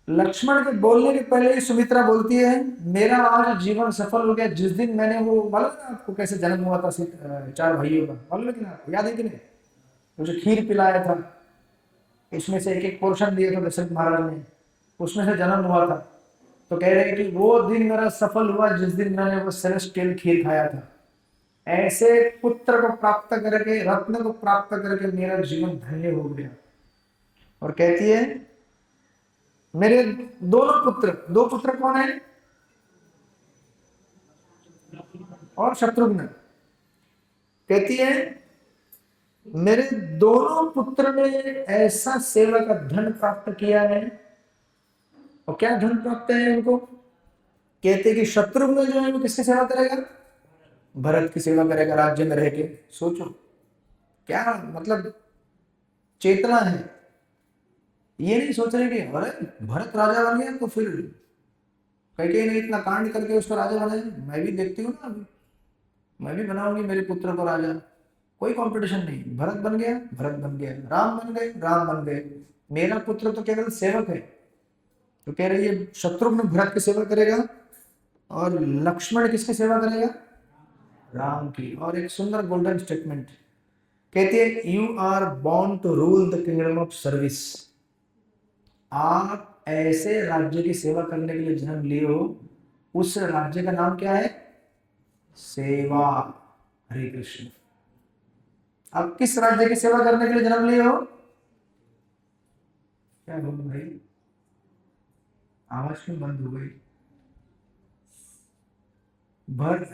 लक्ष्मण के बोलने के पहले ही सुमित्रा बोलती है, मेरा आज जीवन सफल हो गया। जिस दिन मैंने वो, मालूम है आपको कैसे जन्म हुआ था 4 भाइयों का, मालूम है कि ना, याद है कि नहीं? मुझे खीर पिलाया था, इसमें से एक एक पोर्शन दिया था दशरथ महाराज ने, उसमें से जन्म हुआ था। तो कह रहे हैं कि वो दिन मेरा सफल हुआ जिस दिन मैंने वो सेलेस्टियल खीर खाया था। ऐसे पुत्र को प्राप्त करके, रत्न को प्राप्त करके मेरा जीवन धन्य हो गया। और कहती है मेरे दोनों पुत्र, 2 पुत्र कौन है? और शत्रुघ्न। कहती है मेरे दोनों पुत्र ने ऐसा सेवा का धन प्राप्त किया है। और क्या धन प्राप्त है उनको? कहते कि शत्रुघ्न जो है वो किसकी सेवा करेगा? भरत की सेवा करेगा, राज्य में रह के। सोचो, क्या मतलब चेतना है। ये नहीं सोच रहे कि अरे भरत राजा बन गया तो फिर कैकेयी ने इतना कांड करके उसको राजा बनाया, मैं भी देखती हूँ ना, अभी मैं भी बनाऊंगी मेरे पुत्र को राजा। कोई कंपटीशन नहीं, भरत बन गया भरत बन गया, राम बन गए राम बन गए, मेरा पुत्र तो केवल सेवक है। तो कह रही है शत्रुघ्न भरत की सेवा करेगा और लक्ष्मण किसकी सेवा करेगा, राम की। और एक सुंदर गोल्डन स्टेटमेंट कहती है, you are born to rule the kingdom of service. आप ऐसे राज्य की सेवा करने के लिए जन्म लिए हो, उस राज्य का नाम क्या है, सेवा। हरे कृष्ण। आप किस राज्य की सेवा करने के लिए जन्म लिए हो, क्या बोलूं भाई, आवाज क्यों बंद हो गई।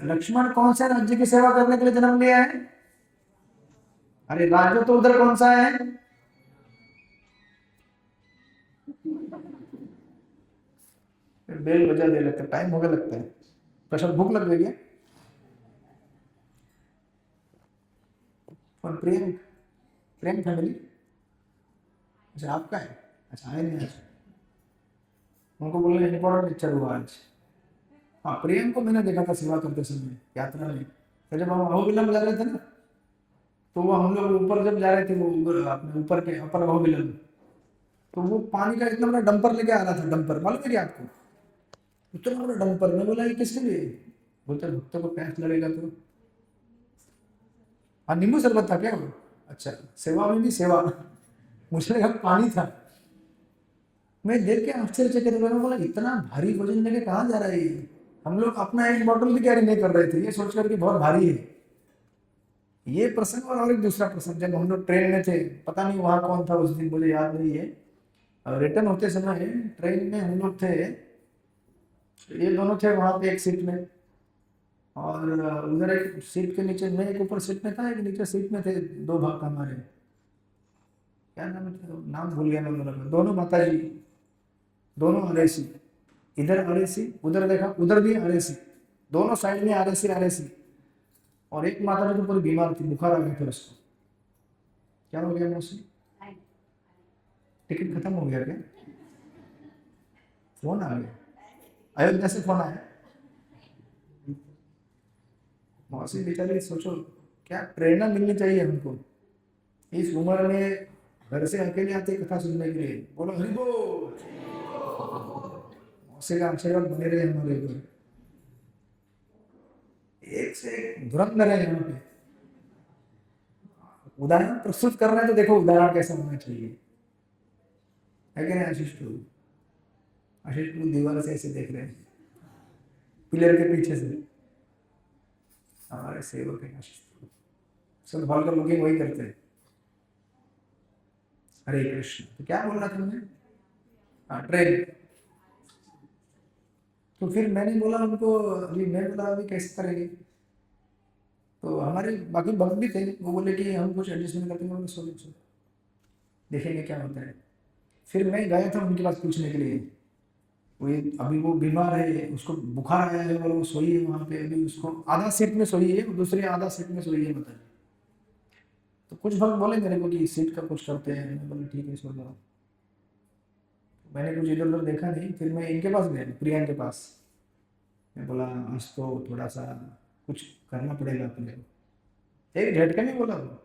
लक्ष्मण कौन से राज्य की सेवा करने के लिए जन्म लिया है, अरे राज्य तो उधर कौन सा है, बेल बजा दे लगता है, टाइम हो गया लगता है। प्रश्न भूख लग गई है। कौन, प्रेम, प्रेम फैमिली, अच्छा आपका है, अच्छा आए नहीं आज, उनको बोलने इंपॉर्टेंट पिक्चर हुआ आज। हाँ प्रेम को मैंने देखा था सेवा करते समय यात्रा में, तो जब हम अहोबिलम जा रहे थे ना, तो वो हम लोग ऊपर जब जा रहे थे, वो अपने ऊपर के अपर अहोबिलम, तो वो पानी का इतना बड़ा डंपर लेके आ रहा था, डंपर मालूम है क्या आपको, इतना बड़ा डंपर। मैं बोला ये किसके लिए, बोलते भक्तों को प्यास लगेगा तो। हाँ नींबू शरबत था क्या वो, अच्छा सेवा में भी सेवा, मुझे लगा पानी था। मैं देख के आश्चर्यचकित हो गया, बोला इतना भारी वजन लेके कहाँ जा रहा है ये। हम लोग अपना एक बॉटल भी कैरी नहीं कर रहे थे, ये सोचकर कि बहुत भारी है। ये प्रसंग और एक दूसरा प्रसंग, जब हम लोग ट्रेन में थे, पता नहीं वहां कौन था उस दिन, मुझे याद नहीं है। रिटर्न होते समय ट्रेन में हम लोग थे, ये दोनों थे वहां पे एक सीट में, और उधर एक सीट के नीचे, मैं एक ऊपर सीट में था, एक नीचे सीट में थे, दो भाग हमारे, क्या नाम है, नाम भूल गया मैं दोनों का, दोनों माता जी, दोनों अरेसी, इधर अरेसी, उधर देखा उधर भी अरेसी, दोनों साइड में अरेसी अरेसी। और एक माता जी तो पूरी बीमार थी, बुखार आ गया था उसको, क्या हो गया मौसी, टिकट खत्म हो गया क्या, फोन आ गया, अयोध्या से फोन आया। मौसी बेचारी, सोचो क्या प्रेरणा मिलनी चाहिए हमको इस उम्र में, घर से अकेले आते कथा सुनने के लिए, बोलो हरि बोल। मौसी का आशीर्वाद बने रहे हमारे ऊपर, एक से एक धुरंधर है यहाँ पे। उदाहरण प्रस्तुत करना है तो देखो उदाहरण कैसा होना चाहिए, है कि नहीं आशीष प्रभु, आशीष प्रभु दीवार से ऐसे देख रहे हैं, पिलर के पीछे से, हमारे सेवक है आशीष प्रभु, सब हॉल का बुकिंग वही करते हैं। हरे कृष्ण। तो क्या बोलना तुमने, हाँ ट्रेन। तो फिर मैंने बोला उनको, अभी मैं बोला अभी कैसे करेंगे, तो हमारे बाकी भक्त भी थे, वो बोले कि हम कुछ एडजस्टमेंट करते हैं, सो देखेंगे क्या होता है। फिर मैं गया था उनके पास पूछने के लिए, वो अभी वो बीमार है, उसको बुखार आया है और वो सोई है वहाँ पे, अभी उसको आधा सीट में सोई है, दूसरी आधा सीट में सोई है बताइए। तो कुछ भक्त बोले मेरे को कि सीट का कुछ करते हैं, मैं बोला ठीक है सो जाओ। मैंने कुछ इधर उधर देखा नहीं, फिर मैं इनके पास गया, प्रिया के पास, मैं बोला आज तो थोड़ा सा कुछ करना पड़ेगा अपने को। एक झटके में बोला वो,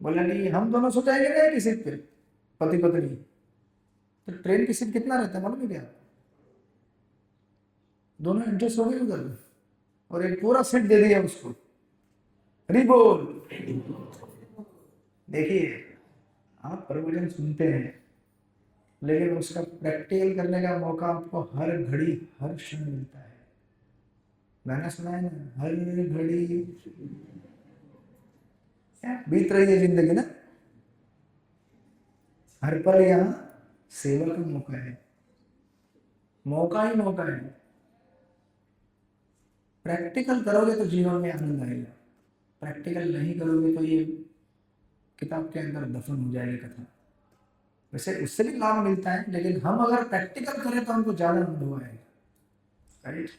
बोला नहीं हम दोनों सो जाएंगे ना एक सीट पे, पति पत्नी। तो ट्रेन की सीट कितना रहता है मालूम है क्या, दोनों एडजस्ट हो गए उधर, और एक पूरा सेट दे दिया उसको। हरि बोल। देखिए आप प्रवचन सुनते हैं, लेकिन उसका प्रैक्टिकल करने का मौका आपको हर घड़ी हर क्षण मिलता है। गाना सुना है ना, हर घड़ी बीत रही है जिंदगी ना, हर पल यहाँ सेवा का मौका है, मौका ही मौका है। प्रैक्टिकल करोगे तो जीवन में आनंद आएगा, प्रैक्टिकल नहीं करोगे तो ये किताब के अंदर दफन हो जाएगी कथा। वैसे उससे भी लाभ मिलता है, लेकिन हम अगर प्रैक्टिकल करें तो हमको ज्यादा अनुभव आएगा, राइट।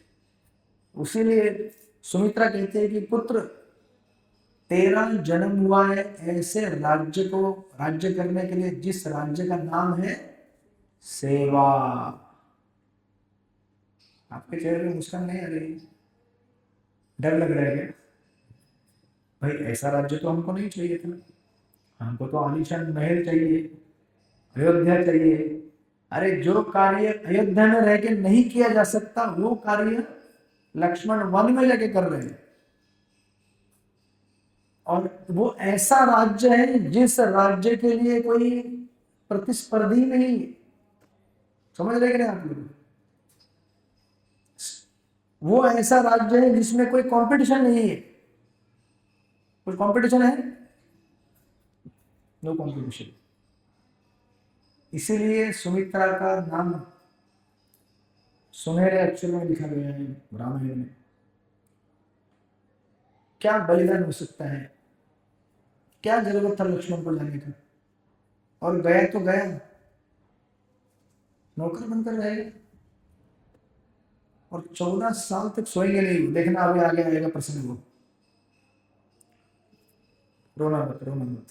उसीलिए सुमित्रा कहते हैं कि पुत्र तेरा जन्म हुआ है ऐसे राज्य को राज्य करने के लिए जिस राज्य का नाम है सेवा। आपके चेहरे में मुस्कान नहीं आ रही? डर लग रहा है क्या? भाई ऐसा राज्य तो हमको नहीं चाहिए था, हमको तो आलीशान महल चाहिए, अयोध्या चाहिए। अरे जो कार्य अयोध्या में रह के नहीं किया जा सकता वो कार्य लक्ष्मण वन में जाके कर रहे हैं। और वो ऐसा राज्य है जिस राज्य के लिए कोई प्रतिस्पर्धी नहीं। समझ रहे हैं आप लोग? वो ऐसा राज्य है जिसमें कोई कंपटीशन नहीं है। कोई कंपटीशन है? No competition. इसीलिए सुमित्रा का नाम सुनहरे अक्षर में लिखा गया है रामायण में। क्या बलिदान हो सकता है? क्या जरूरत था लक्ष्मण को जाने का? और गया तो गया, नौकर बनकर रहेगा और 14 साल तक सोएंगे नहीं। देखना अभी आगे आएगा प्रसंग, वो रोना मत, रोना मत।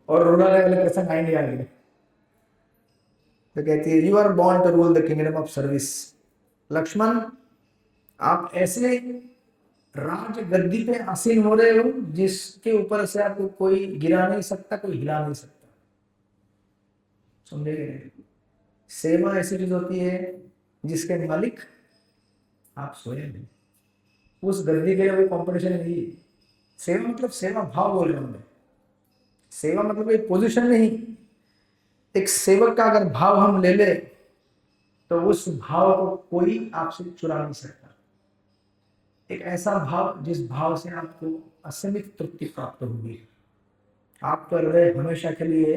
और रोने वाले प्रसंग आएंगे आगे। तो कहती है you are born to rule the kingdom of service. Lakshman आप ऐसे राज गद्दी पे आसीन हो रहे हो जिसके ऊपर से आपको कोई गिरा नहीं सकता, कोई हिला नहीं सकता। समझे? सेवा ऐसी चीज होती है जिसके मालिक आप स्वयं हैं। उस गद्दी के लिए कोई कंपटीशन नहीं है। सेवा मतलब सेवा भाव बोल रहा हूं मैं। सेवा मतलब एक पोजीशन नहीं। एक सेवक का अगर भाव हम ले ले तो उस भाव को कोई आपसे चुरा नहीं सकता। एक ऐसा भाव जिस भाव से आपको असीमित तृप्ति प्राप्त होगी। आपका हृदय हमेशा के लिए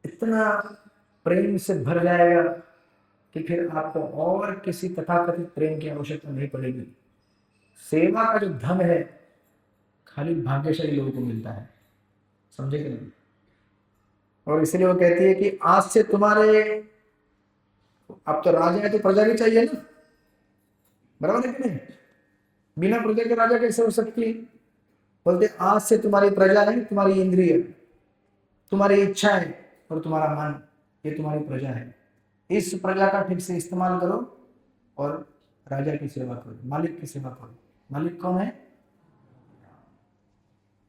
इतना प्रेम से भर जाएगा कि फिर आपको और किसी तथाकथित प्रेम की आवश्यकता नहीं पड़ेगी। सेवा का जो धन है खाली भाग्यशाली लोगों को मिलता है। समझे कि नहीं? और इसलिए वो कहती है कि आज से तुम्हारे, अब तो राजा है तो प्रजा भी चाहिए ना, बराबर है कि नहीं? बिना प्रजा के राजा कैसे हो सकती है? बोलते आज से तुम्हारी प्रजा है, तुम्हारी इंद्रिय, तुम्हारी इच्छा है और तुम्हारा मन, ये तुम्हारी प्रजा है। इस प्रजा का ठीक से इस्तेमाल करो और राजा की सेवा करो, मालिक की सेवा करो। मालिक कौन है?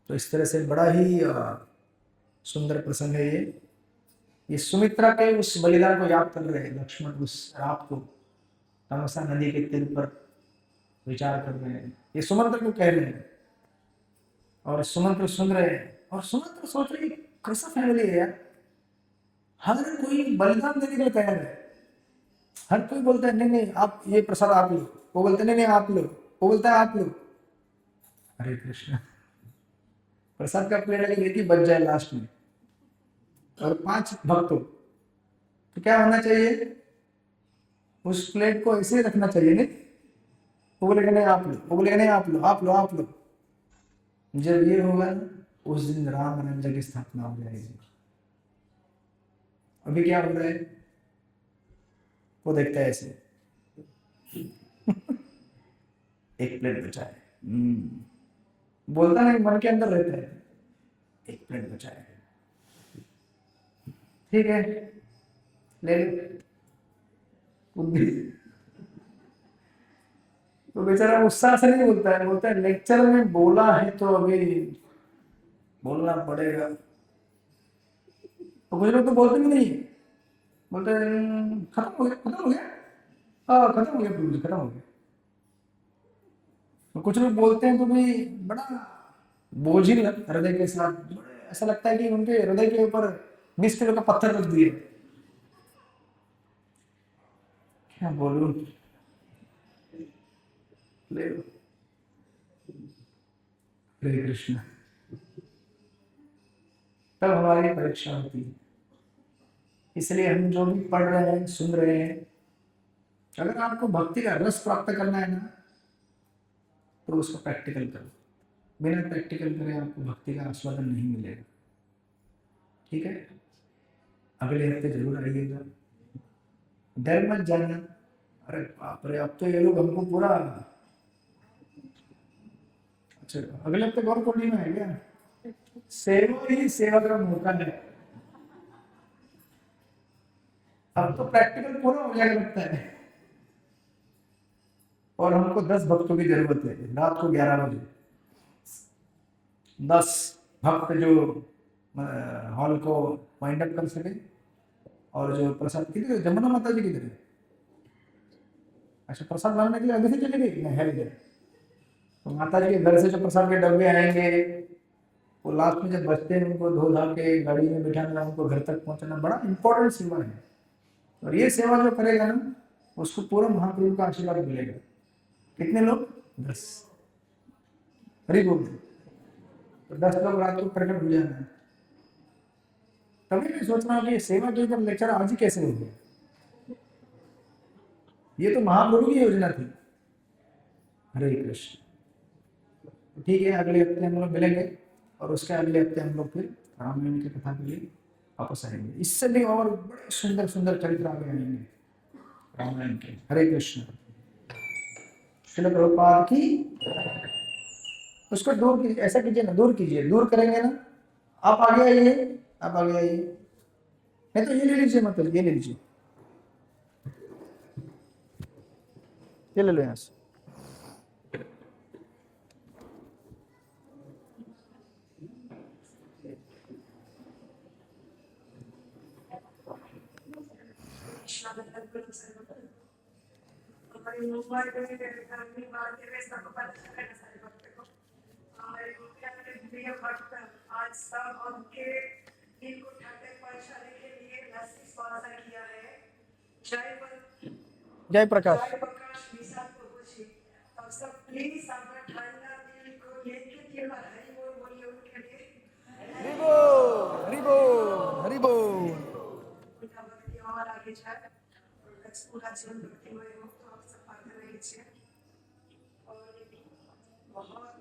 तो इस तरह से बड़ा ही सुंदर प्रसंग है ये सुमित्रा के उस बलिदान को याद कर रहे हैं लक्ष्मण। उस रात को तमसा नदी के तीर पर विचार कर रहे हैं, ये सुमंत्र को कह रहे हैं और सुमंत्र सुन रहे हैं। और सुमंत्र सोच रहे हैं कैसा फैमिली है यार, हर कोई बलिदान देने के लिए तैयार है। हर कोई बोलता है नहीं नहीं आप ये प्रसाद आप लो, वो बोलते नहीं नहीं आप लो, वो बोलता है आप लो। हरे कृष्ण। प्रसाद का प्लेट अगर एक ही बच जाए लास्ट में और 5 भक्तों, तो क्या होना चाहिए? उस प्लेट को ऐसे ही रखना चाहिए नहीं? वो बोलेगा नहीं आप लो, वो बोलेगा नहीं आप लो, आप लो, आप लो। जब ये होगा उस दिन राम राज्य की स्थापना हो जाएगी। अभी क्या हो रहा है? वो देखता है ऐसे एक प्लेट बचा है, बोलता नहीं, मन के अंदर रहता है एक प्लेट बचा है, ठीक है ले लो। तो बेचारा उत्साह से नहीं बोलता है, बोलता है लेक्चर में बोला है तो अभी बोलना पड़ेगा। तो कुछ लोग तो बोलते भी नहीं है, बोलते खत्म हो गया, खत्म हो गया, हाँ खत्म हो गया, खत्म हो गया। तो कुछ लोग बोलते हैं तो भी बड़ा बोझिल हृदय के साथ, ऐसा लगता है कि उनके हृदय के ऊपर 20 किलो का पत्थर रख दिए। क्या बोलूं, ले लो। हरे कृष्ण। तब हमारी परीक्षा होती है। इसलिए हम जो भी पढ़ रहे हैं, सुन रहे हैं, अगर आपको भक्ति का रस प्राप्त करना है ना तो उसको प्रैक्टिकल करो। बिना प्रैक्टिकल करे आपको भक्ति का आस्वादन नहीं मिलेगा। ठीक है? अगले हफ्ते जरूर आइएगा, डर मत जाना। अरे बाप रे, अब तो ये लोग हमको पूरा चलो अगले हफ्ते गौर पूर्णिमा है क्या? सेवा ही सेवा का मौका है। अब तो प्रैक्टिकल पूरा हो जाएगा लगता है। और हमको 10 भक्तों की जरूरत है रात को 11 बजे। 10 भक्त जो हॉल को वाइंड अप कर सके। और जो प्रसाद किधर जमुना माता जी किधर है? अच्छा प्रसाद लाने के लिए अभी से चले गई नहीं है इधर। तो माता जी के घर से जो प्रसाद के डब्बे आएंगे वो लास्ट में जब बचते हैं उनको धो धा के गाड़ी में बिठाना उनको घर तक पहुंचाना बड़ा इंपॉर्टेंट सेवा है। और ये सेवा जो करेगा ना उसको पूरा महाप्रभु का आशीर्वाद मिलेगा। कितने लोग? 10। हरी बोल। तो 10 लोग रात को प्रकट हो जाना है। कभी भी सोचना कि सेवा के ऊपर लेक्चर आज ही कैसे हो गया। ये तो महाप्रभु की योजना थी। हरे कृष्ण। ठीक है अगले हफ्ते हम लोग मिलेंगे और उसके अगले हफ्ते हम लोग फिर रामायण की कथा के लिए वापस आएंगे। इससे भी और बड़े सुंदर सुंदर चरित्र आगे आएंगे रामायण के। हरे कृष्ण। श्रील प्रभुपाद की। उसको दूर कीजिए ऐसा कीजिए ना दूर कीजिए दूर करेंगे ना। आप आगे आइए आप आगे आइए। नहीं तो ये ले लीजिए मतलब ये ले लीजिए ये ले लो यहाँ से। आज सब उनके दिल को ठंडक पहुंचाने के लिए लस्सी स्पॉन्सर किया है। जय प्रकाश। जय प्रकाश निशा प्रभु जी। अब सब प्लीज अपना ठंडा दिल को लेके केवल हरि बोल बोलिए उनके लिए। हरि बोल हरि बोल हरि बोल। उनका भक्ति और आगे जाए और पूरा जीवन भक्तिमय हो तो आप सब पाते रहिए। और बहुत